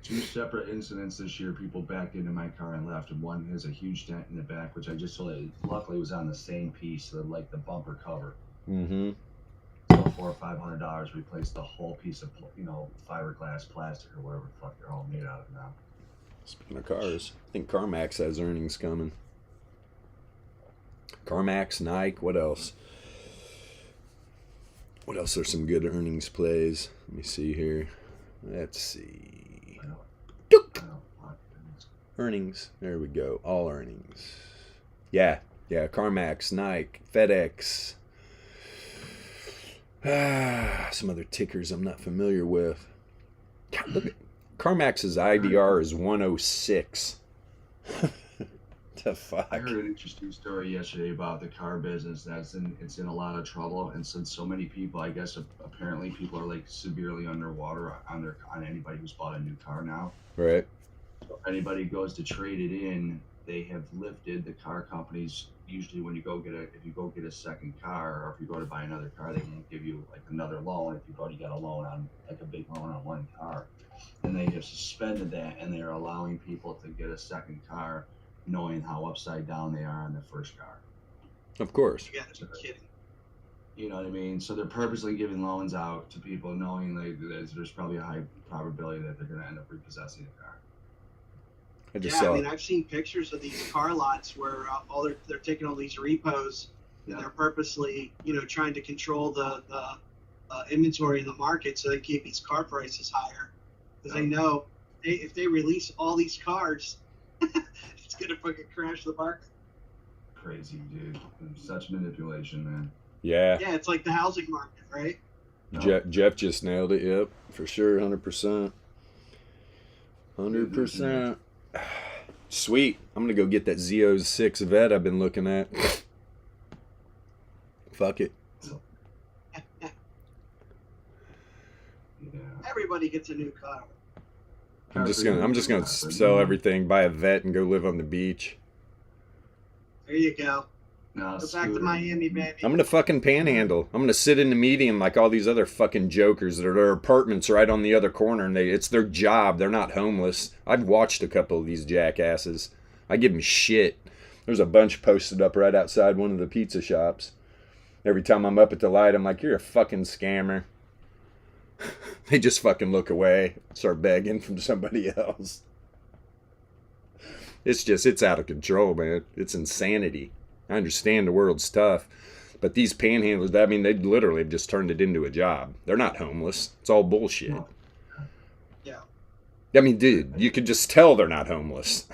2 separate incidents this year. People backed into my car and left, and one has a huge dent in the back, which I just saw. Luckily, was on the same piece, so like the bumper cover. Mm-hmm. So $400 or $500 replaced the whole piece of fiberglass, plastic, or whatever the fuck they're all made out of now. Speaking of cars, I think CarMax has earnings coming. CarMax, Nike, what else? What else are some good earnings plays? Let me see here. Let's see. Earnings. There we go. All earnings. Yeah. CarMax, Nike, FedEx. Some other tickers I'm not familiar with. God, look at CarMax's IDR is 106. The fuck? I heard an interesting story yesterday about the car business it's in a lot of trouble, and since so many people, I guess apparently people are like severely underwater on anybody who's bought a new car now. Right. So if anybody goes to trade it in, they have lifted the car companies. Usually, when if you go get a second car, or if you go to buy another car, they won't give you like another loan if you've already got a loan on like a big loan on one car. And they have suspended that, and they are allowing people to get a second car, knowing how upside down they are on the first car. Of course. You gotta be kidding. You know what I mean? So they're purposely giving loans out to people, knowing there's probably a high probability that they're going to end up repossessing the car. I just I saw. mean, I've seen pictures of these car lots where they're taking all these repos, and they're purposely, trying to control the inventory in the market so they keep these car prices higher, because they know if they release all these cars, it's gonna fucking crash the market. Crazy, dude. Such manipulation, man. Yeah. Yeah, it's like the housing market, right? Jeff just nailed it. Yep, for sure, 100%. 100%. Sweet. I'm gonna go get that Z06 vet I've been looking at. Fuck it. Yeah. Everybody gets a new car. I'm just gonna sell everything, buy a vet, and go live on the beach. There you go. No, Go back to Miami, baby. I'm gonna fucking panhandle. I'm gonna sit in the median like all these other fucking jokers that are their apartments right on the other corner, and it's their job. They're not homeless. I've watched a couple of these jackasses. I give them shit. There's a bunch posted up right outside one of the pizza shops. Every time I'm up at the light, I'm like, "You're a fucking scammer." They just fucking look away, start begging from somebody else. It's out of control, man. It's insanity. I understand the world's tough. But these panhandlers, I mean, they literally have just turned it into a job. They're not homeless. It's all bullshit. Yeah. I mean, dude, you could just tell they're not homeless.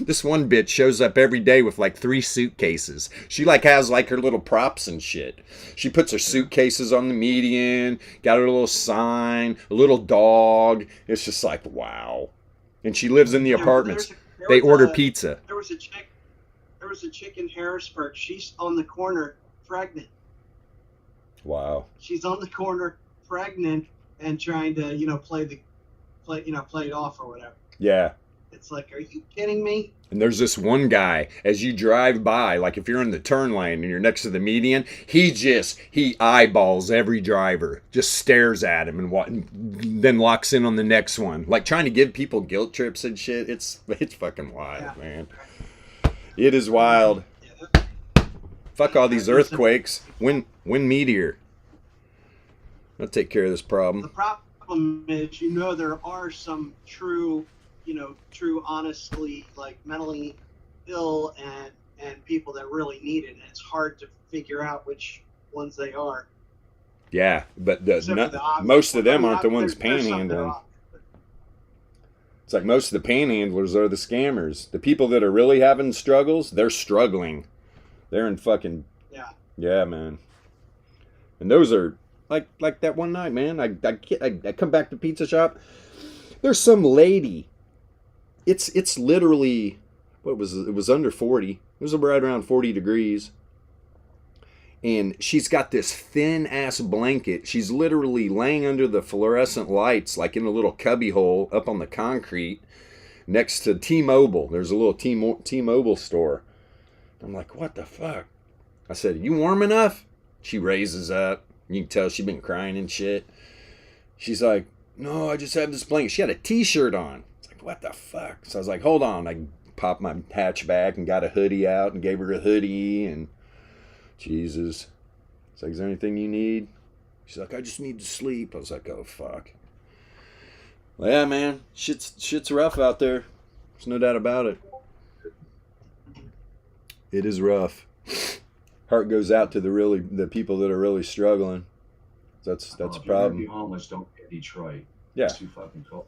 This one bitch shows up every day with like 3 suitcases. She like has like her little props and shit. She puts her suitcases on the median, got her little sign, a little dog. It's just like, wow. And she lives in the apartments. They order pizza. There was a chick in Harrisburg. She's on the corner, pregnant. Wow. She's on the corner, pregnant, and trying to, play it off or whatever. Yeah. It's like, are you kidding me? And there's this one guy, as you drive by, like if you're in the turn lane and you're next to the median, he eyeballs every driver, just stares at him and then locks in on the next one. Like trying to give people guilt trips and shit. It's fucking wild, man. It is wild. Yeah. Fuck all these earthquakes. Wind meteor. I'll take care of this problem. The problem is, there are some true, honestly, like mentally ill and people that really need it. And it's hard to figure out which ones they are. Yeah, but most of them aren't the ones panhandling. It's like most of the panhandlers are the scammers. The people that are really having struggles, they're struggling. They're in fucking... Yeah, man. And those are... Like that one night, man. I come back to the pizza shop. There's some lady. It's literally... What was it? It was under 40. It was right around 40 degrees. And she's got this thin-ass blanket. She's literally laying under the fluorescent lights, like in a little cubby hole up on the concrete next to T-Mobile. There's a little T-Mobile store. I'm like, what the fuck? I said, you warm enough? She raises up. You can tell she's been crying and shit. She's like, no, I just have this blanket. She had a T-shirt on. It's like, what the fuck? So I was like, hold on. I popped my hatchback and got a hoodie out and gave her a hoodie and... Jesus. It's like, is there anything you need? She's like, I just need to sleep. I was like, oh, fuck. Well, yeah, man. Shit's rough out there. There's no doubt about it. It is rough. Heart goes out to the people that are really struggling. That's a problem. If you're gonna be homeless, don't get Detroit. Yeah. It's too fucking cold.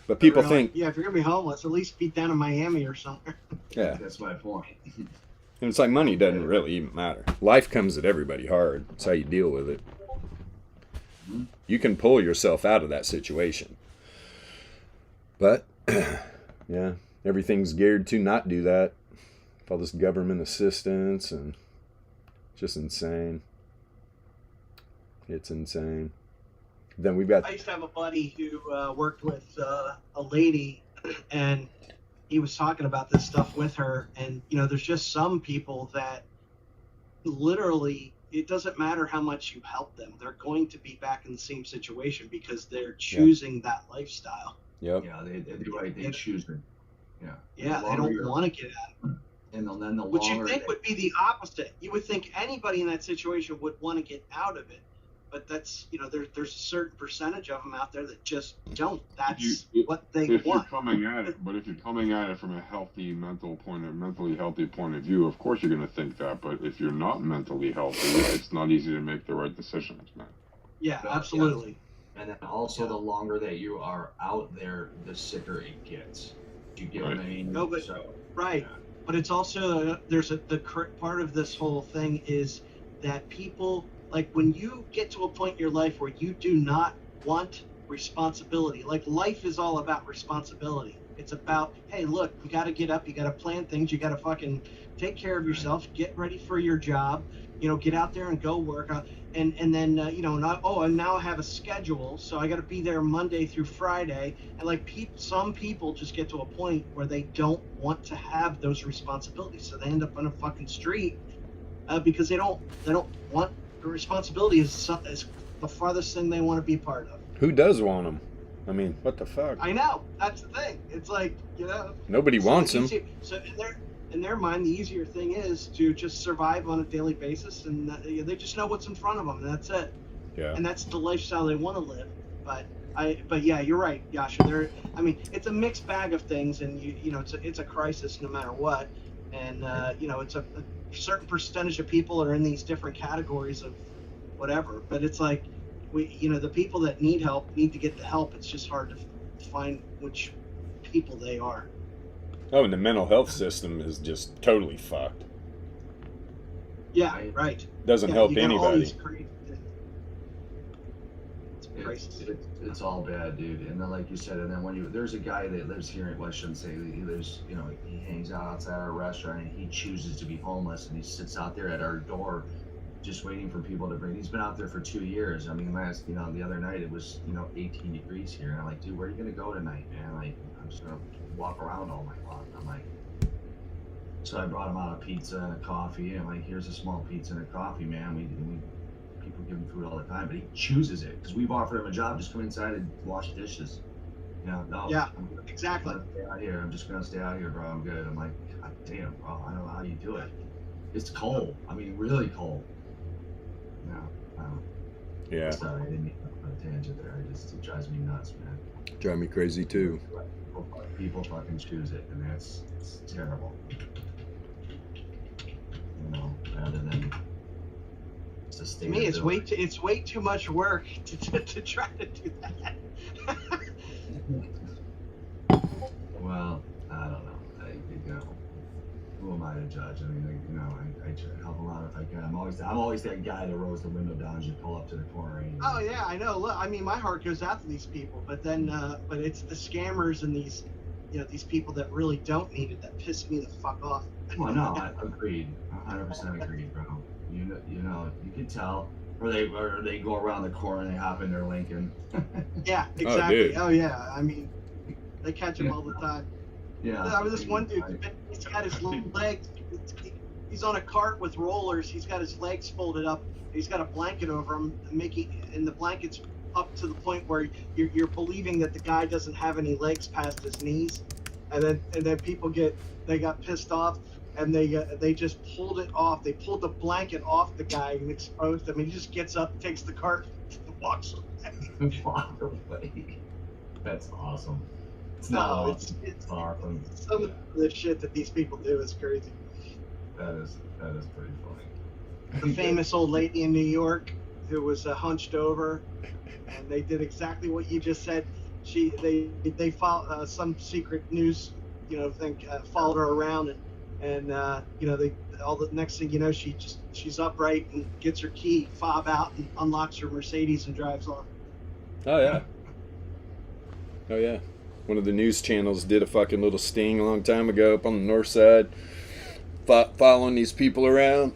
But people think... Yeah, if you're going to be homeless, at least be down in Miami or somewhere. Yeah. That's my point. And it's like money doesn't really even matter. Life comes at everybody hard. That's how you deal with it. You can pull yourself out of that situation. But, yeah, everything's geared to not do that. All this government assistance and just insane. It's insane. Then we've got... I used to have a buddy who worked with a lady, and he was talking about this stuff with her, and there's just some people that literally, it doesn't matter how much you help them, they're going to be back in the same situation because they're choosing that lifestyle. Yep. Yeah, they choose it. Yeah. Yeah, they don't want to get out of it. And then the which you think would be the opposite. You would think anybody in that situation would want to get out of it. But that's, there's a certain percentage of them out there that just don't. That's what they want. If you're coming at it from a mentally healthy point of view, of course you're going to think that. But if you're not mentally healthy, it's not easy to make the right decisions, man. Yeah, absolutely. Yeah. And then also, the longer that you are out there, the sicker it gets. Do you get what I mean? No, but right. Yeah. But it's also the part of this whole thing is that people. Like when you get to a point in your life where you do not want responsibility, like life is all about responsibility. It's about, hey, look, you got to get up, you got to plan things, you got to fucking take care of yourself, get ready for your job, get out there and go work. And then, and now I have a schedule, so I got to be there Monday through Friday. And like some people just get to a point where they don't want to have those responsibilities, so they end up on a fucking street because they don't want. Responsibility is the farthest thing they want to be part of. Who does want them? I mean, what the fuck? I know. That's the thing. It's like, nobody wants them. So in their mind, the easier thing is to just survive on a daily basis, and they just know what's in front of them, and that's it. Yeah. And that's the lifestyle they want to live. But yeah, you're right, Yasha. It's a mixed bag of things, and it's a crisis no matter what. and you know, it's a certain percentage of people are in these different categories of whatever. But it's like you know, the people that need help need to get the help. It's just hard to find which people they are. Oh, and the mental health system is just totally fucked. Yeah, right. Doesn't Yeah, help you got all anybody. these It's all bad, dude. And then, like you said, and then when there's a guy that lives here, well, I shouldn't say he lives, you know, he hangs out outside our restaurant and he chooses to be homeless and he sits out there at our door just waiting for people to bring. He's been out there for 2 years. I mean, you know, the other night it was, you know, 18 degrees here. And I'm like, dude, where are you going to go tonight, man? Like, I'm just going to walk around all night long. I'm like, so I brought him out a pizza and a coffee. And I'm like, here's a small pizza and a coffee, man. People give him food all the time, but he chooses it because we've offered him a job. Just come inside and wash dishes. You know, no. Yeah, exactly. I'm gonna stay out here. I'm just gonna stay out here, bro. I'm good. I'm like, God damn, bro. I don't know how you do it. It's cold. I mean, really cold. No, I don't. Yeah. Sorry, I didn't mean to put a tangent there. It drives me nuts, man. Drive me crazy too. People fucking choose it, and it's terrible. You know, rather than. To me, it's way too much work to try to do that. Well, I don't know. You know, who am I to judge? I mean, you know, I try to help a lot if I can. I'm always that guy that rolls the window down as you pull up to the corner. And, Oh yeah, I know. Look, I mean, my heart goes out to these people, but then, but it's the scammers and these, you know, these people that really don't need it that piss me the fuck off. Well, no, I agreed. 100% agreed, bro. You know, you can tell, or they go around the corner and they hop in their Lincoln. Yeah, exactly. dude. Oh yeah, I mean, they catch him all the time. Yeah. I was this one dude. He's got his legs. He's on a cart with rollers. He's got his legs folded up. He's got a blanket over him, and the blanket's up to the point where you're believing that the guy doesn't have any legs past his knees, and then people got pissed off. And they just pulled it off. They pulled the blanket off the guy and exposed him. He just gets up, takes the cart, and walks away. Walk away. That's awesome. It's awesome. Some of the shit that these people do is crazy. That is pretty funny. The famous old lady in New York who was hunched over, and they did exactly what you just said. They followed some secret news, you know, thing, followed her around and you know, the next thing you know, she's upright and gets her key fob out and unlocks her Mercedes and drives off. Oh yeah. Oh yeah. One of the news channels did a fucking little sting a long time ago up on the north side, following these people around.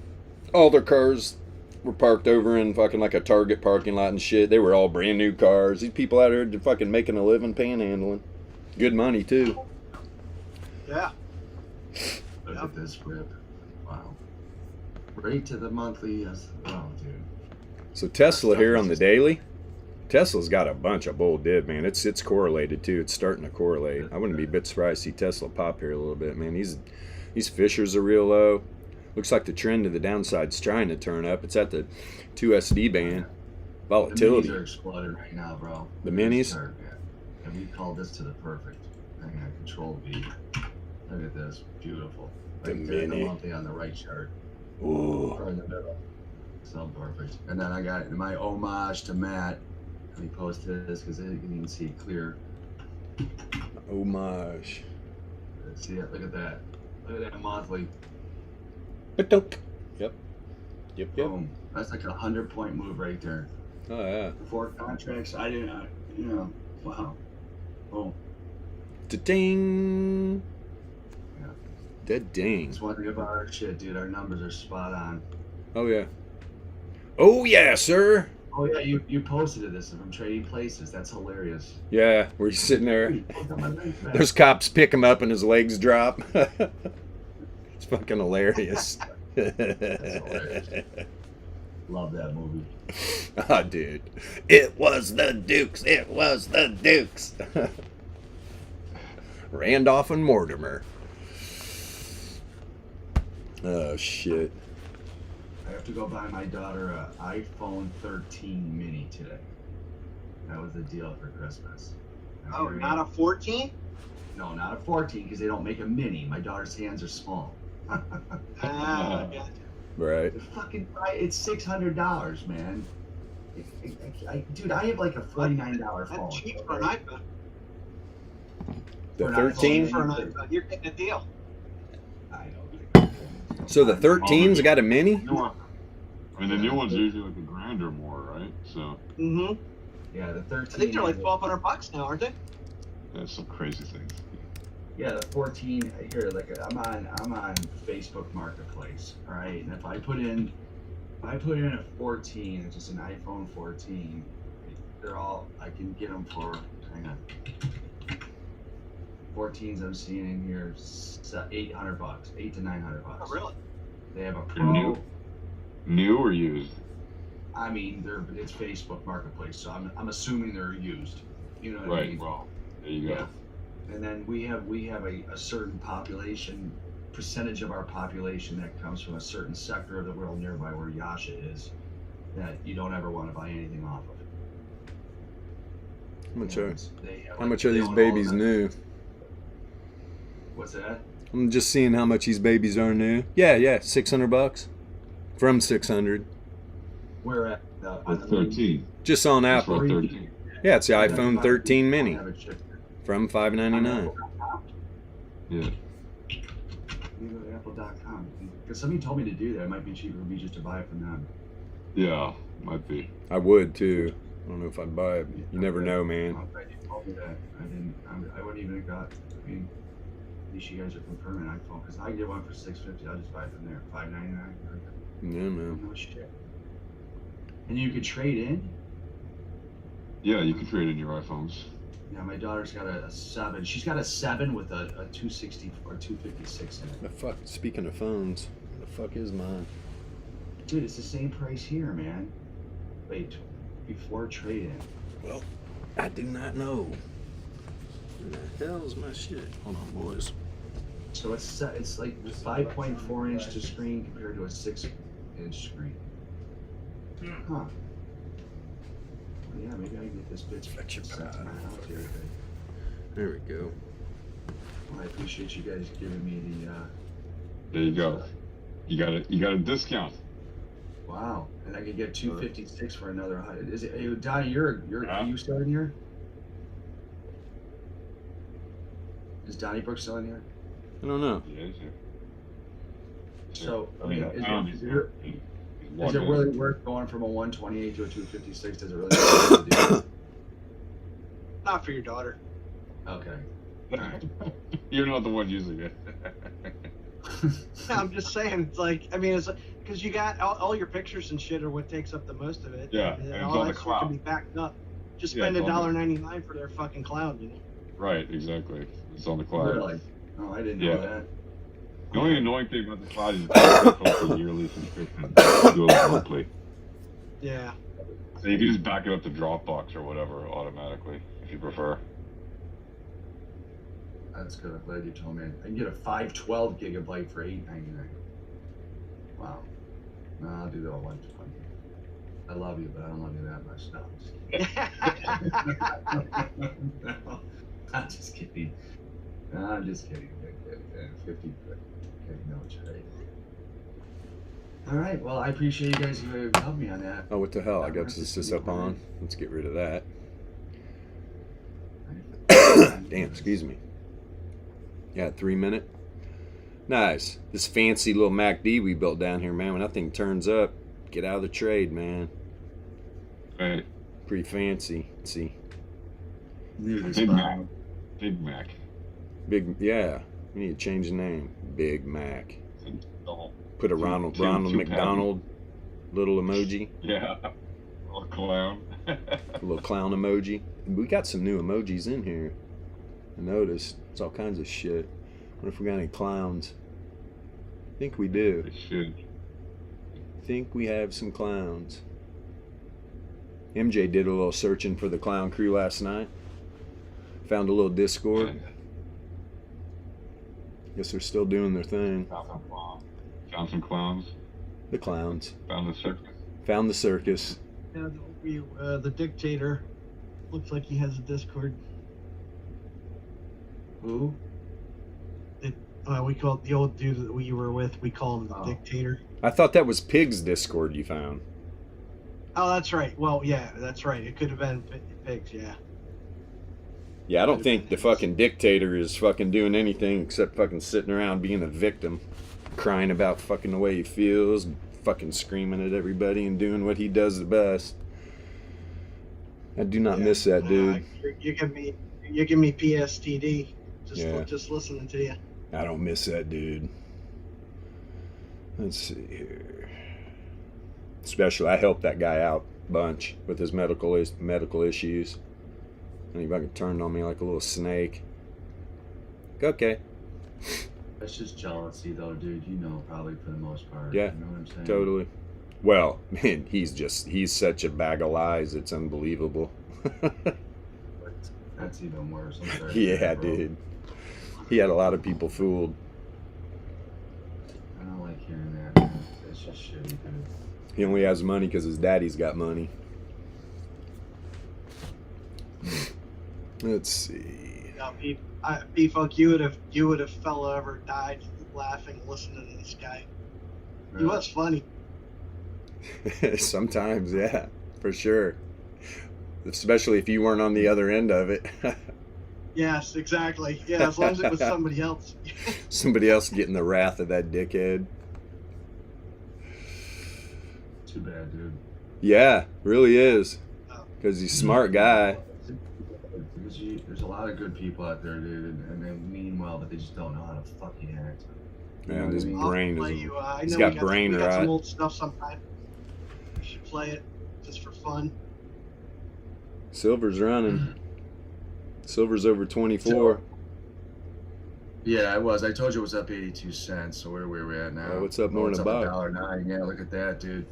All their cars were parked over in fucking like a Target parking lot and shit. They were all brand new cars. These people out here fucking making a living panhandling. Good money too. Yeah. Look at this rip. Wow. Right to the monthly. Yes. Oh, dude. So Tesla here on the daily. Tesla's got a bunch of bull did, man. It's correlated too. It's starting to correlate. I wouldn't be a bit surprised to see Tesla pop here a little bit, man. These fishers are real low. Looks like the trend to the downside's trying to turn up. It's at the 2SD band. Volatility. The minis are exploding right now, bro. The minis? And we call this to the perfect. Hang on, Control V. Look at this. Beautiful. The Right there, mini. the monthly on the right chart. Ooh. Or in the middle. So perfect. And then I got my homage to Matt. Let me post this because you can see it clear. Homage. See it? Look at that. Look at that monthly. Yep. Boom. That's like a 100-point move right there. Oh yeah. 4 contracts. I didn't. You know. Wow. Boom. Da-ding. Yeah. Da-ding. That's one thing about our shit, dude. Our numbers are spot on. Oh yeah. Oh yeah, sir. Oh yeah, you posted this from Trading Places. That's hilarious. Yeah, where he's sitting there. There's cops pick him up and his legs drop. It's fucking hilarious. That's hilarious. Love that movie. Oh, dude. It was the Dukes. It was the Dukes. Randolph and Mortimer. Oh, shit. I have to go buy my daughter an iPhone 13 mini today. That was the deal for Christmas. Oh, not a 14? No, not a 14 because they don't make a mini. My daughter's hands are small. Yeah. Right. It's $600, man. Dude, I have like a $49 phone. That's cheap for an iPhone. The For an 13? Cheap for an iPhone. You're getting a deal. I know. So the 13's got a mini? New one. I mean, the new one's usually like $1,000 or more, right? So. Mm-hmm. Yeah, the 13. I think they're like $1,200 now, aren't they? That's some crazy things. Yeah, the 14 here. Like I'm on Facebook Marketplace, all right. And if I put in a 14, it's just an iPhone 14. They're all, I can get them for, hang on. 14s I'm seeing in here, $800, $800 to $900. Oh, really? They have a They're Pro. New or used? I mean, it's Facebook Marketplace, so I'm assuming they're used. You know what I Right. mean? Well, there you go. Yeah. And then we have a certain percentage of our population that comes from a certain sector of the world nearby where Yasha is, that you don't ever want to buy anything off of. How much are these babies new? What's that? I'm just seeing how much these babies are new. Yeah, $600 from 600. Where at? That's 13. Just on That's Apple. for 13. Yeah, it's the iPhone 13 mini Have it shipped. from $599. Yeah. You go to Apple.com. Because somebody told me to do that. It might be cheaper for me just to buy it from them. Yeah, might be. I would too. I don't know if I'd buy it. You never know, man. I'm glad you told me that. I wouldn't even have got. I mean, at least you guys are confirming iPhone. Because I get one for $650. I'll just buy it from there. $599. Yeah, man. No shit. And you could trade in. Yeah, you can trade in your iPhones. Yeah, my daughter's got a 7. She's got a 7 with a 260 or 256 in it. The fuck? Speaking of phones, the fuck is mine? Dude, it's the same price here, man. Wait, before trade-in. Well, I do not know. Where the hell's my shit? Hold on, boys. So it's like 5.4 inch to screen compared to a 6-inch screen. Huh. Well, yeah, maybe I can get this bitch Fetch your sent to my pad. house here. There we go. Well, I appreciate you guys giving me the. There you go. You got a discount. Wow, and I could get 256 for another 100. Is it? Hey, Donnie, are you still in here? Is Donnie Brooks still in here? I don't know. Yeah, he's here. So, I mean, is it really worth going from a 128 to a 256? Does it really worth it to do? Not for your daughter. Okay. You're not the one using it. I'm just saying, it's like, I mean, it's because you got all your pictures and shit are what takes up the most of it. Yeah, and and it's all on that the shit cloud. can be backed up. Just Yeah, spend it's on the- $1.99 for their fucking cloud, you know. Right, exactly. It's on the cloud. Really? Oh, I didn't know Yeah. that. The only annoying thing about the cloud is you have to pay a yearly subscription to do it monthly. Yeah. So you can just back it up to Dropbox or whatever automatically if you prefer. That's good. I'm glad you told me. I can get a 512 gigabyte for $8.99. Wow. No, I'll do the 120. I love you, but I don't love you that much. No, I'm just kidding. No, I'm just kidding. 50, okay, no trade. All right. Well, I appreciate you guys who helped me on that. Oh, what the hell? I got this up on. Let's get rid of that. Damn, excuse me. Yeah, 3 minute. Nice. This fancy little MACD we built down here, man. When that thing turns up, get out of the trade, man. Right. Pretty fancy. Let's see. Big Mac. Big Mac. Yeah. We need to change the name. Big Mac. Oh, Put a Ronald McDonald little emoji. yeah. Little clown. A little clown emoji. We got some new emojis in here. I noticed. It's all kinds of shit. Wonder if we got any clowns. I think we do. It should. Think we have some clowns. MJ did a little searching for the clown crew last night. Found a little Discord. Guess they're still doing their thing. Found some clowns. The clowns. Found the circus. Found the circus. Yeah, the dictator looks like he has a Discord. Who? We call the old dude that we were with. We call him the Oh. dictator. I thought that was Pig's Discord you found. Oh, that's right. Well, yeah, that's right. It could have been pigs. Yeah. Yeah, I don't think the fucking dictator is fucking doing anything except fucking sitting around being a victim, crying about fucking the way he feels, fucking screaming at everybody and doing what he does the best. I do not miss that dude. You give me PSTD. Yeah. Just listening to you. I don't miss that dude. Let's see here. Especially, I helped that guy out a bunch with his medical issues. And he fucking turned on me like a little snake. Okay. That's just jealousy, though, dude. You know, probably for the most part. Yeah, You know what I'm saying? totally. Well, man, he's such a bag of lies, it's unbelievable. But that's even worse. I'm sorry to hear Yeah, that, bro. dude. He had a lot of people fooled. I don't like hearing that, man. That's just shitty, dude. He only has money because his daddy's got money. Let's see. Yeah, B-Funk, you would have fell over, died laughing, listening to this guy. He was funny. Sometimes, yeah, for sure. Especially if you weren't on the other end of it. Yes, exactly. Yeah, as long as it was somebody else. Somebody else getting the wrath of that dickhead. Too bad, dude. Yeah, really is. Because he's a smart guy. Because there's a lot of good people out there, dude, and they mean well, but they just don't know how to fucking act. You know Man, what his I mean? brain I'll play is. you, I He's know got brain we got rot. some old stuff sometime. We should play it just for fun. Silver's running. Silver's over 24. Yeah, it was. I told you it was up 82 cents. So where are we at now? Oh, it's up more than a buck. $1.09. Yeah, look at that, dude.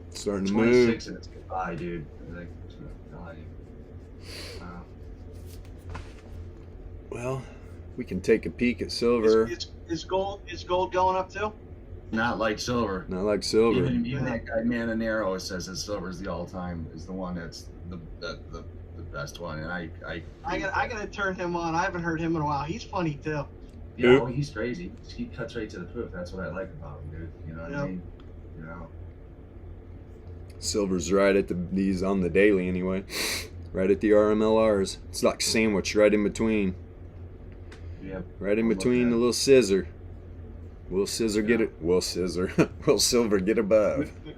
Starting to move. 26 and it's goodbye, dude. Like, wow. Well, we can take a peek at silver. Is gold going up too? Not like silver. Not like silver. Even that guy Mananero says that silver is the all-time, is the one that's the best one. And I gotta turn him on. I haven't heard him in a while. He's funny too. yeah, well, he's crazy. He cuts right to the proof. That's what I like about him, dude. You know what I mean? You know. Silver's right at these on the daily anyway. Right at the RMLRs. It's like sandwiched right in between. Yeah. Right in between the little scissor. Will scissor get it? Will scissor. Will silver get above? Where's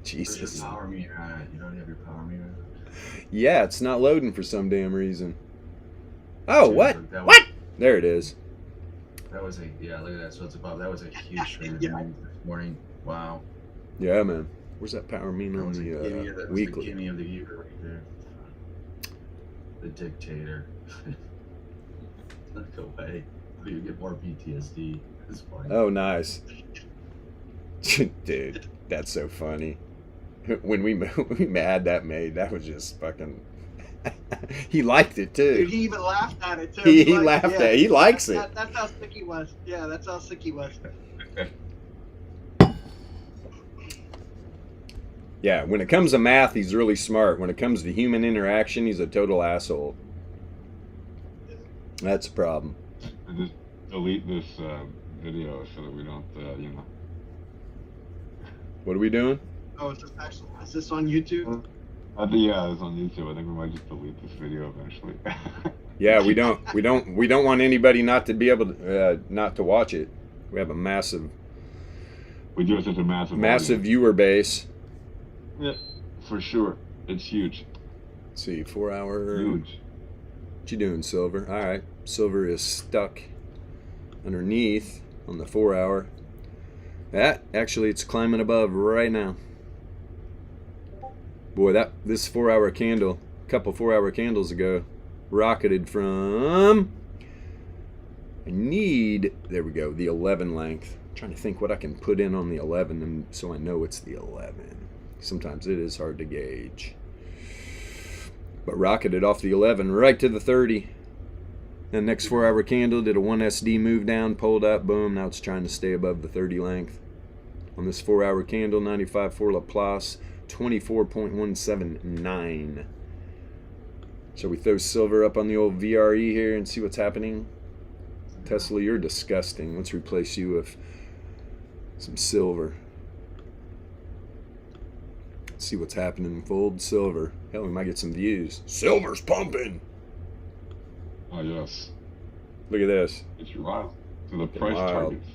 Jesus. your power meter on it? You don't have your power meter? Yeah, it's not loading for some damn reason. Oh, Dude, what? that What? There it is. That was yeah, look at that. So it's above. That was a huge trend Yeah. this morning. Wow. Yeah, man. Where's that power meter That on was the that was the weekly? beginning of the year right there. The dictator. Look away. You get more PTSD. It's funny. Oh, nice. Dude, that's so funny. When we mad that made, that was just fucking... He liked it, too. Dude, he even laughed at it too. He liked- laughed yeah, at it. He likes it. That's how sick he was. Yeah, that's how sick he was. Yeah, when it comes to math, he's really smart. When it comes to human interaction, he's a total asshole. That's a problem. Just delete this video so that we don't, What are we doing? Oh, is this on YouTube? Yeah, it's on YouTube. I think we might just delete this video eventually. Yeah, we don't want anybody not to be able to not to watch it. We have a massive We do have such a massive audience. viewer base. Yeah, for sure. It's huge. Let's see, 4 hour. Huge. What you doing, Silver? All right, Silver is stuck underneath on the 4 hour. That actually, it's climbing above right now. Boy, this 4 hour candle, a couple 4 hour candles ago, rocketed from. I need, there we go, the 11 length. I'm trying to think what I can put in on the 11, and so I know it's the 11. Sometimes it is hard to gauge. But rocketed off the 11 right to the 30. And next 4 hour candle did a 1SD move down, pulled up, boom. Now it's trying to stay above the 30 length. On this 4 hour candle, 95 for Laplace, 24.179. Shall we throw silver up on the old VRE here and see what's happening? Tesla, you're disgusting. Let's replace you with some silver. Let's see what's happening with old silver. Hell, we might get some views. Silver's pumping. Oh, yes. Look at this. It's wild. To the price wild. targets.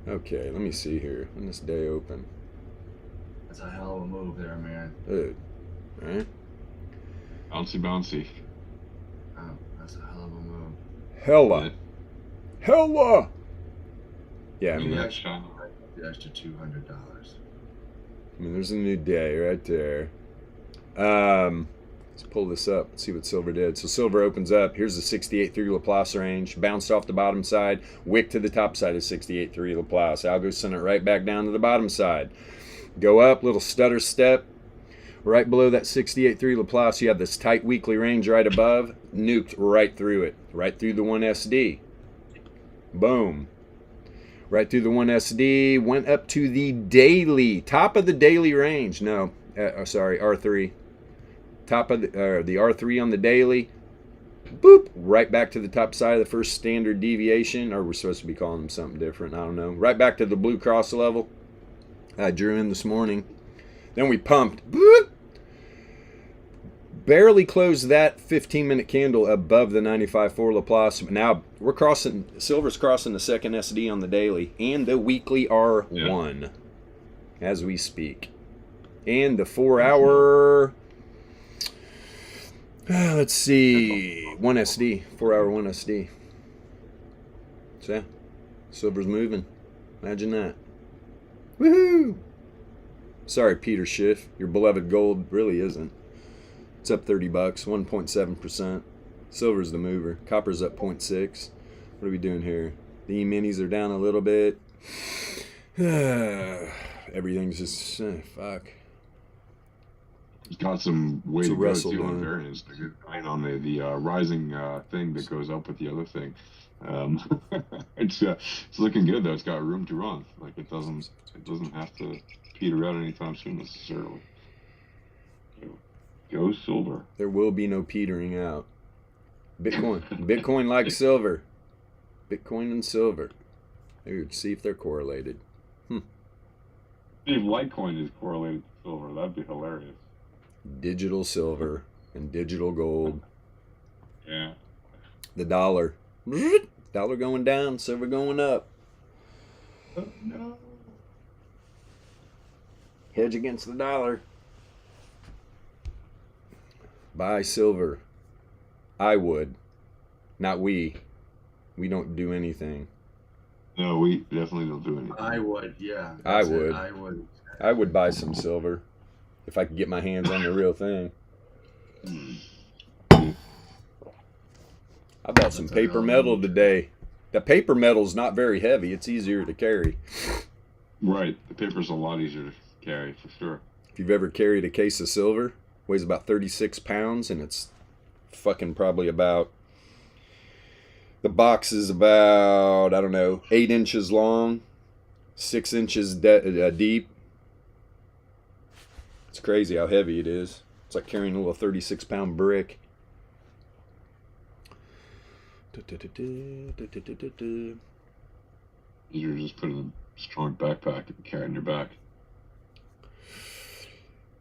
Okay, let me see here. When this day open. That's a hell of a move there, man. Dude. Right? Bouncy, bouncy. Oh, that's a hell of a move. Hella. Hella. Yeah, I mean, Yeah, Yeah, shiny. the extra $200. there's a new day right there. Let's pull this up. Let's see what silver did. So silver opens up. Here's the 68.3 Laplace range. Bounced off the bottom side. Wick to the top side of 68.3 Laplace. Algo sent it right back down to the bottom side. Go up, little stutter step. Right below that 68.3 Laplace, you have this tight weekly range right above. Nuked right through it. Right through the 1 SD. Boom. Right through the 1 SD. Went up to the daily. Top of the daily range. No. Sorry, R3. Top of the R3 on the daily. Boop. Right back to the top side of the first standard deviation. Or we're supposed to be calling them something different. I don't know. Right back to the blue cross level. I drew in this morning. Then we pumped. Boop. Barely closed that 15-minute candle above the 95.4 Laplace. Now we're crossing. Silver's crossing the second SD on the daily and the weekly R1 as we speak. And the 4-hour. Let's see, 1 SD, 4-hour 1 SD. So yeah, silver's moving. Imagine that. Woohoo! Sorry, Peter Schiff. Your beloved gold really isn't. It's up $30, 1.7%. Silver's the mover. Copper's up 0.6. What are we doing here? The E-minis are down a little bit. Everything's just fuck. It's got some way It's to a go wrestle, too on man. variance. They're good line on the rising thing that goes up with the other thing. It's looking good though. It's got room to run. Like it doesn't have to peter out anytime soon necessarily. Go silver. There will be no petering out. Bitcoin like silver. Bitcoin and silver. Maybe we'd see if they're correlated. If Litecoin is correlated to silver, that'd be hilarious. Digital silver and digital gold. Yeah. The dollar. Dollar going down, silver going up. Oh, no. Hedge against the dollar. Buy silver. I would. Not we. We don't do anything. No, we definitely don't do anything. I would, yeah. I That's it, would. I would. I would buy some silver if I could get my hands on the real thing. I bought some paper metal today. The paper metal's not very heavy. It's easier to carry. Right. The paper's a lot easier to carry for sure. If you've ever carried a case of silver, weighs about 36 pounds, and it's fucking probably about, the box is about, I don't know, 8 inches long, 6 inches deep. It's crazy how heavy it is. It's like carrying a little 36-pound brick. You're just putting a strong backpack and carrying your back.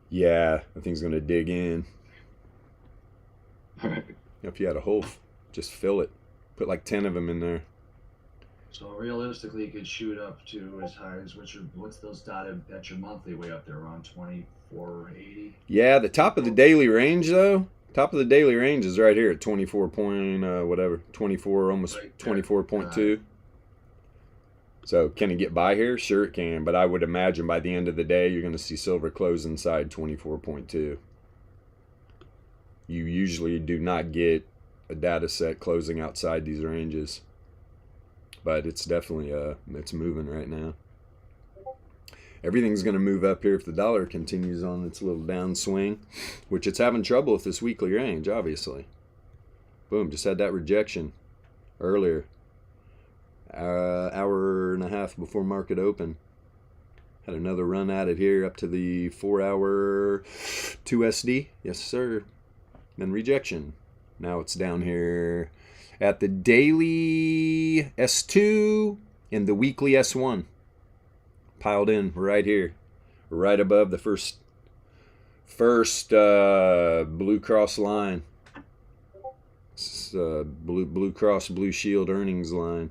Yeah, that thing's going to dig in. If you had a hole, just fill it. Put like 10 of them in there. So realistically, you could shoot up to as high as what's those dotted? That's your monthly way up there, around 2480. Yeah, the top of the daily range though. Top of the daily range is right here at 24 24, almost 24.2. So can it get by here? Sure it can, but I would imagine by the end of the day you're going to see silver close inside 24.2. You usually do not get a data set closing outside these ranges, but it's definitely it's moving right now. Everything's going to move up here if the dollar continues on its little downswing, which it's having trouble with this weekly range, obviously. Boom, just had that rejection earlier. Hour and a half before market open. Had another run at it here up to the 4-hour 2 SD. Yes, sir. Then rejection. Now it's down here at the daily S2 and the weekly S1. Piled in right here, right above the first Blue Cross line. It's, Blue Cross Blue Shield earnings line.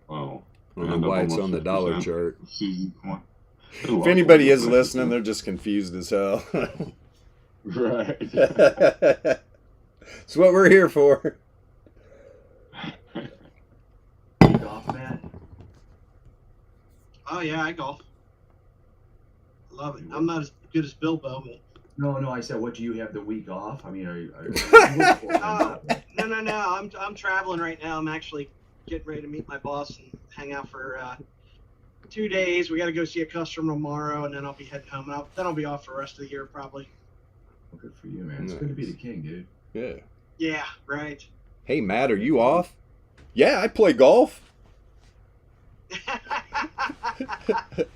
Wow. I don't know why it's on the dollar chart. Season one. If anybody is listening, they're just confused as hell. Right. It's what we're here for. You golf, Matt? Oh yeah, I golf. Love it. I'm not as good as Bilbo, but No, I said, what do you have the week off? I mean, are you oh, no. I'm traveling right now. I'm actually getting ready to meet my boss and hang out for 2 days. We got to go see a customer tomorrow, and then I'll be heading home. Then I'll be off for the rest of the year probably. Well, good for you, man. It's good to be the king, dude. Yeah. Yeah, right. Hey, Matt, are you off? Yeah, I play golf.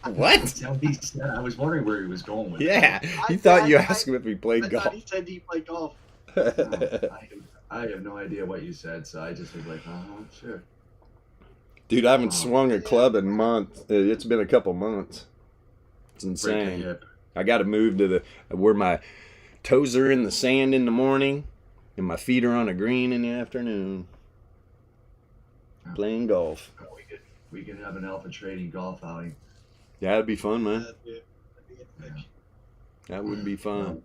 What? That's how he said. I was wondering where he was going with Yeah, it. you thought you asked him if he played I golf. thought he said he played golf. I have no idea what you said, so I just was like, sure. Dude, I haven't swung a club in months. It's been a couple months. It's Break a insane. hip. I got to move to where my toes are in the sand in the morning and my feet are on a green in the afternoon. Playing golf. We could have an alpha trading golf outing. Yeah, that'd be fun, man. That'd be epic. That would be fun.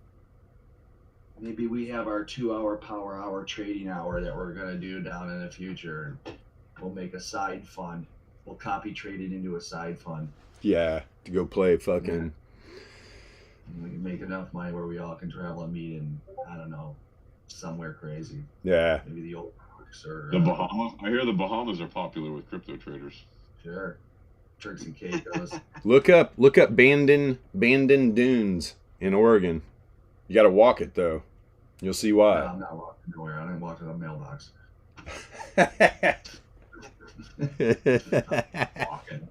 Maybe we have our 2-hour power hour trading hour that we're gonna do down in the future, and we'll make a side fund. We'll copy trade it into a side fund. Yeah, to go play fucking. And we can make enough money where we all can travel and meet in, I don't know, somewhere crazy. Yeah. Maybe the old Turks or The Bahamas. I hear the Bahamas are popular with crypto traders. sure, Turks and Caicos. Look up Bandon Dunes in Oregon. You got to walk it though. You'll see No, why. I'm not walking nowhere. I didn't walk to the mailbox. Walking.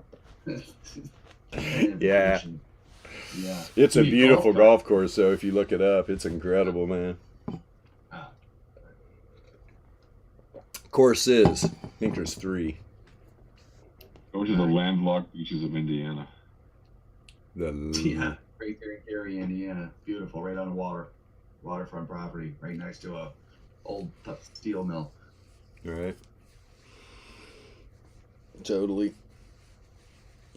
Yeah. Yeah. It's a You beautiful golf, golf course, though. If you look it up, it's incredible, man. Ah. Course is, I think there's 3. Go to the landlocked beaches of Indiana. Yeah, right there in Gary, Indiana. Beautiful, right on the water. Waterfront property, right next to a old steel mill. Right. Totally.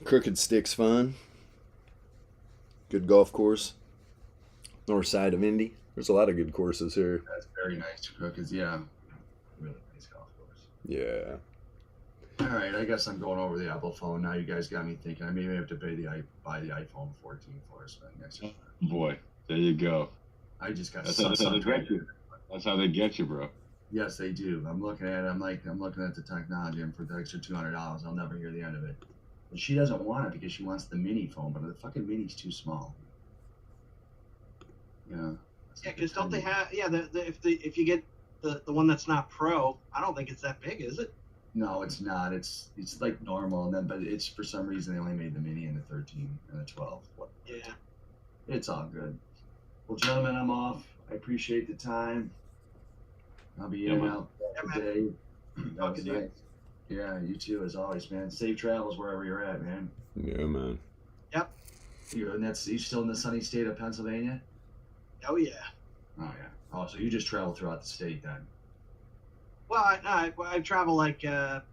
Crooked Stick's fun. Good golf course. North side of Indy. There's a lot of good courses here. That's very nice, Crooked. Yeah, really nice golf course. Yeah. All right, I guess I'm going over the Apple phone now. You guys got me thinking. I maybe have to buy the iPhone 14 for us next year. Boy, there you go. I just got That's how they get you. That's how they get you, bro. Yes, they do. I'm looking at it. I'm looking at the technology, and for the extra $200, I'll never hear the end of it. And she doesn't want it because she wants the mini phone, but the fucking mini's too small. Yeah. Yeah, because don't they have? Yeah, if you get the one that's not Pro, I don't think it's that big, is it? No, it's not. It's like normal, and then but it's for some reason they only made the mini and the 13 and the 12. Yeah. It's all good. Well, gentlemen, I'm off. I appreciate the time. I'll be in and out today. That was nice. Yeah, you too, as always, man. Safe travels wherever you're at, man. Yeah, man. Yep. You're still in the sunny state of Pennsylvania? Oh yeah. Oh yeah. Oh, so you just travel throughout the state then? Well, I travel like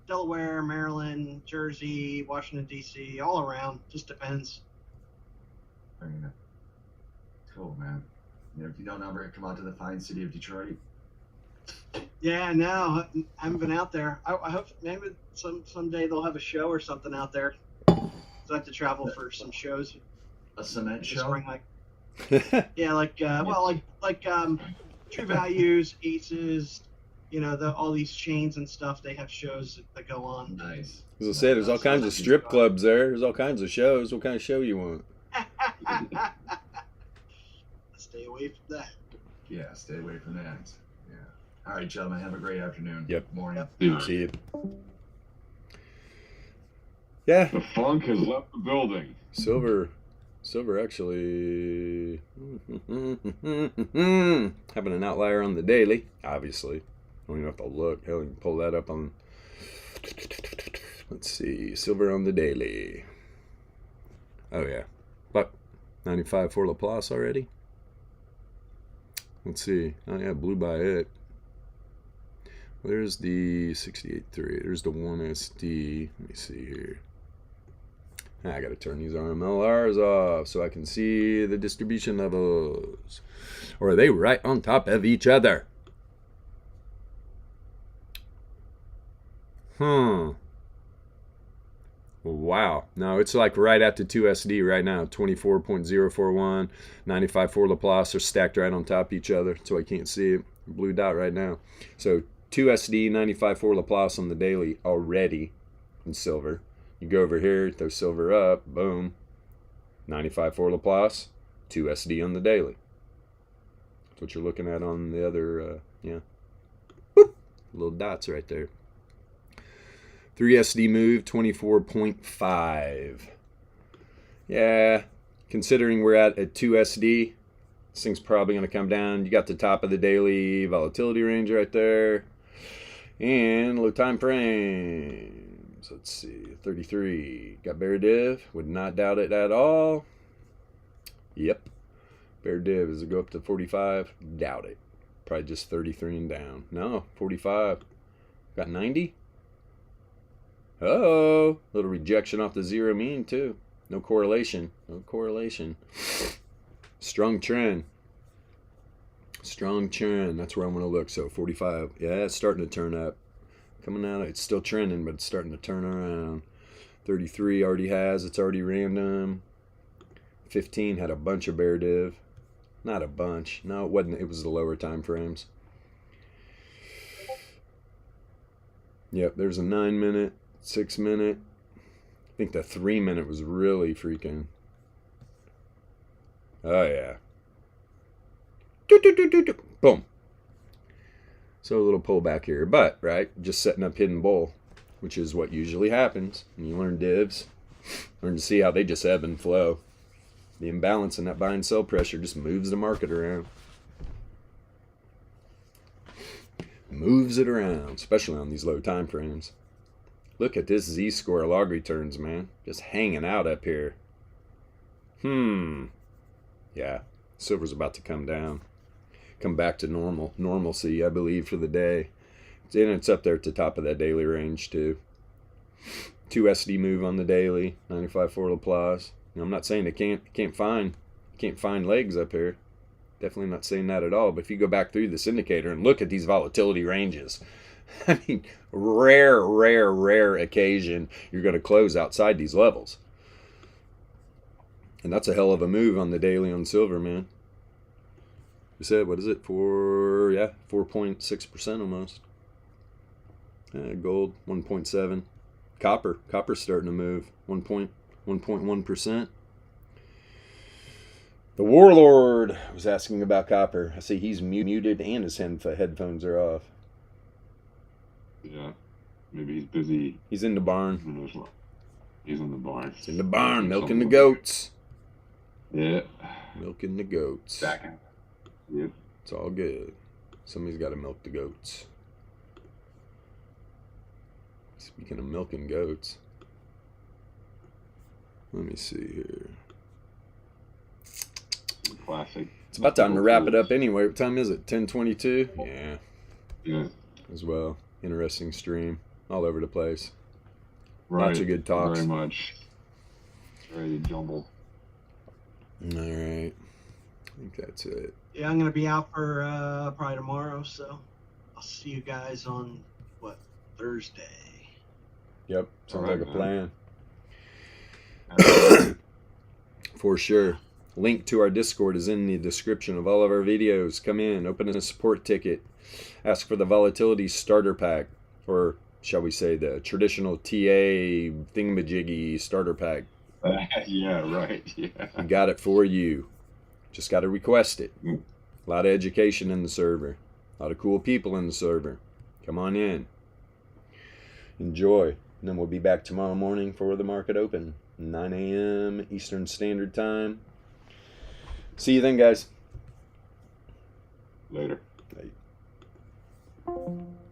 Delaware, Maryland, Jersey, Washington D.C., all around. Just depends. I mean, cool, man. You don't ever come out to the fine city of Detroit? Yeah, no, I haven't been out there. I hope maybe someday they'll have a show or something out there. So I have to travel for some shows. A cement This show? spring, yeah, like True Values, Aces, all these chains and stuff. They have shows that go on. Nice. As I say, there's all kinds of strip clubs there. There's all kinds of shows. What kind of show you want? Stay away from that. Yeah, stay away from that. Yeah. All right, gentlemen, have a great afternoon. Yep. Morning. Dude, See you. Yeah. the funk has left the building. Silver actually having an outlier on the daily, obviously. Don't even have to look. Hell, you can pull that up on. Let's see. Silver on the daily. Oh, yeah. But 95 for Laplace already. Let's see. Oh, yeah, blew by it. There's the 68.3. There's the 1SD. Let me see here. I got to turn these RMLRs off so I can see the distribution levels. Or are they right on top of each other? Wow. No, it's like right at the 2SD right now. 24.041. 95 for Laplace are stacked right on top of each other, so I can't see it. Blue dot right now. So 2SD, 95 for Laplace on the daily already in silver. You go over here, throw silver up, boom. 95 for Laplace, 2SD on the daily. That's what you're looking at on the other, yeah. Boop. Little dots right there. 3SD move, 24.5. Yeah, considering we're at a 2SD, this thing's probably going to come down. You got the top of the daily volatility range right there. And low time frames. Let's see, 33. Got bear div. Would not doubt it at all. Yep. Bear div. Does it go up to 45? Doubt it. Probably just 33 and down. No, 45. Got 90? Oh, little rejection off the zero mean too. No correlation. No correlation. Strong trend. Strong trend. That's where I want to look. So 45. Yeah, it's starting to turn up. Coming out. It's still trending, but it's starting to turn around. 33 already has. It's already random. 15 had a bunch of bear div. Not a bunch. No, it wasn't. It was the lower time frames. Yep, there's a 9 minute. 6 minute. I think the 3 minute was really freaking. Oh yeah. Boom. So a little pullback here, but right, just setting up hidden bull, which is what usually happens when you learn divs. Learn to see how they just ebb and flow. The imbalance in that buy and sell pressure just moves the market around. Moves it around, especially on these low time frames. Look at this Z-score log returns, man. Just hanging out up here. Yeah, silver's about to come down. Come back to normalcy, I believe, for the day. And it's up there at the top of that daily range, too. 2SD move on the daily. 95 for Laplace. I'm not saying it can't find legs up here. Definitely not saying that at all. But if you go back through this indicator and look at these volatility ranges, I mean, rare occasion you're going to close outside these levels. And that's a hell of a move on the daily on silver, man. We said, what is it? 4.6% almost. Gold, 1.7. Copper's starting to move, 1.1%. The Warlord was asking about copper. I see he's muted and his headphones are off. Yeah, maybe he's busy. He's in the barn. He's in the barn. He's in the barn, milking the goats. Yeah. Milking the goats. Backing. Yep. It's all good. Somebody's got to milk the goats. Speaking of milking goats, let me see here. Classic. It's about time to wrap it up anyway. What time is it? 10:22? Yeah. Yeah. As well. Interesting stream. All over the place. Right. Lots of good talks. Very much. Very jumbled. All right. I think that's it. Yeah, I'm going to be out for probably tomorrow, so I'll see you guys on, Thursday? Yep. Sounds All right, like a man. plan. For sure. Link to our Discord is in the description of all of our videos. Come in, open a support ticket, ask for the Volatility starter pack, or shall we say the traditional TA thingamajiggy starter pack. Yeah, right. Yeah. We got it for you. Just got to request it. Mm. A lot of education in the server. A lot of cool people in the server. Come on in. Enjoy. And then we'll be back tomorrow morning for the market open. 9 a.m. Eastern Standard Time. See you then, guys. Later. Bye. Bye.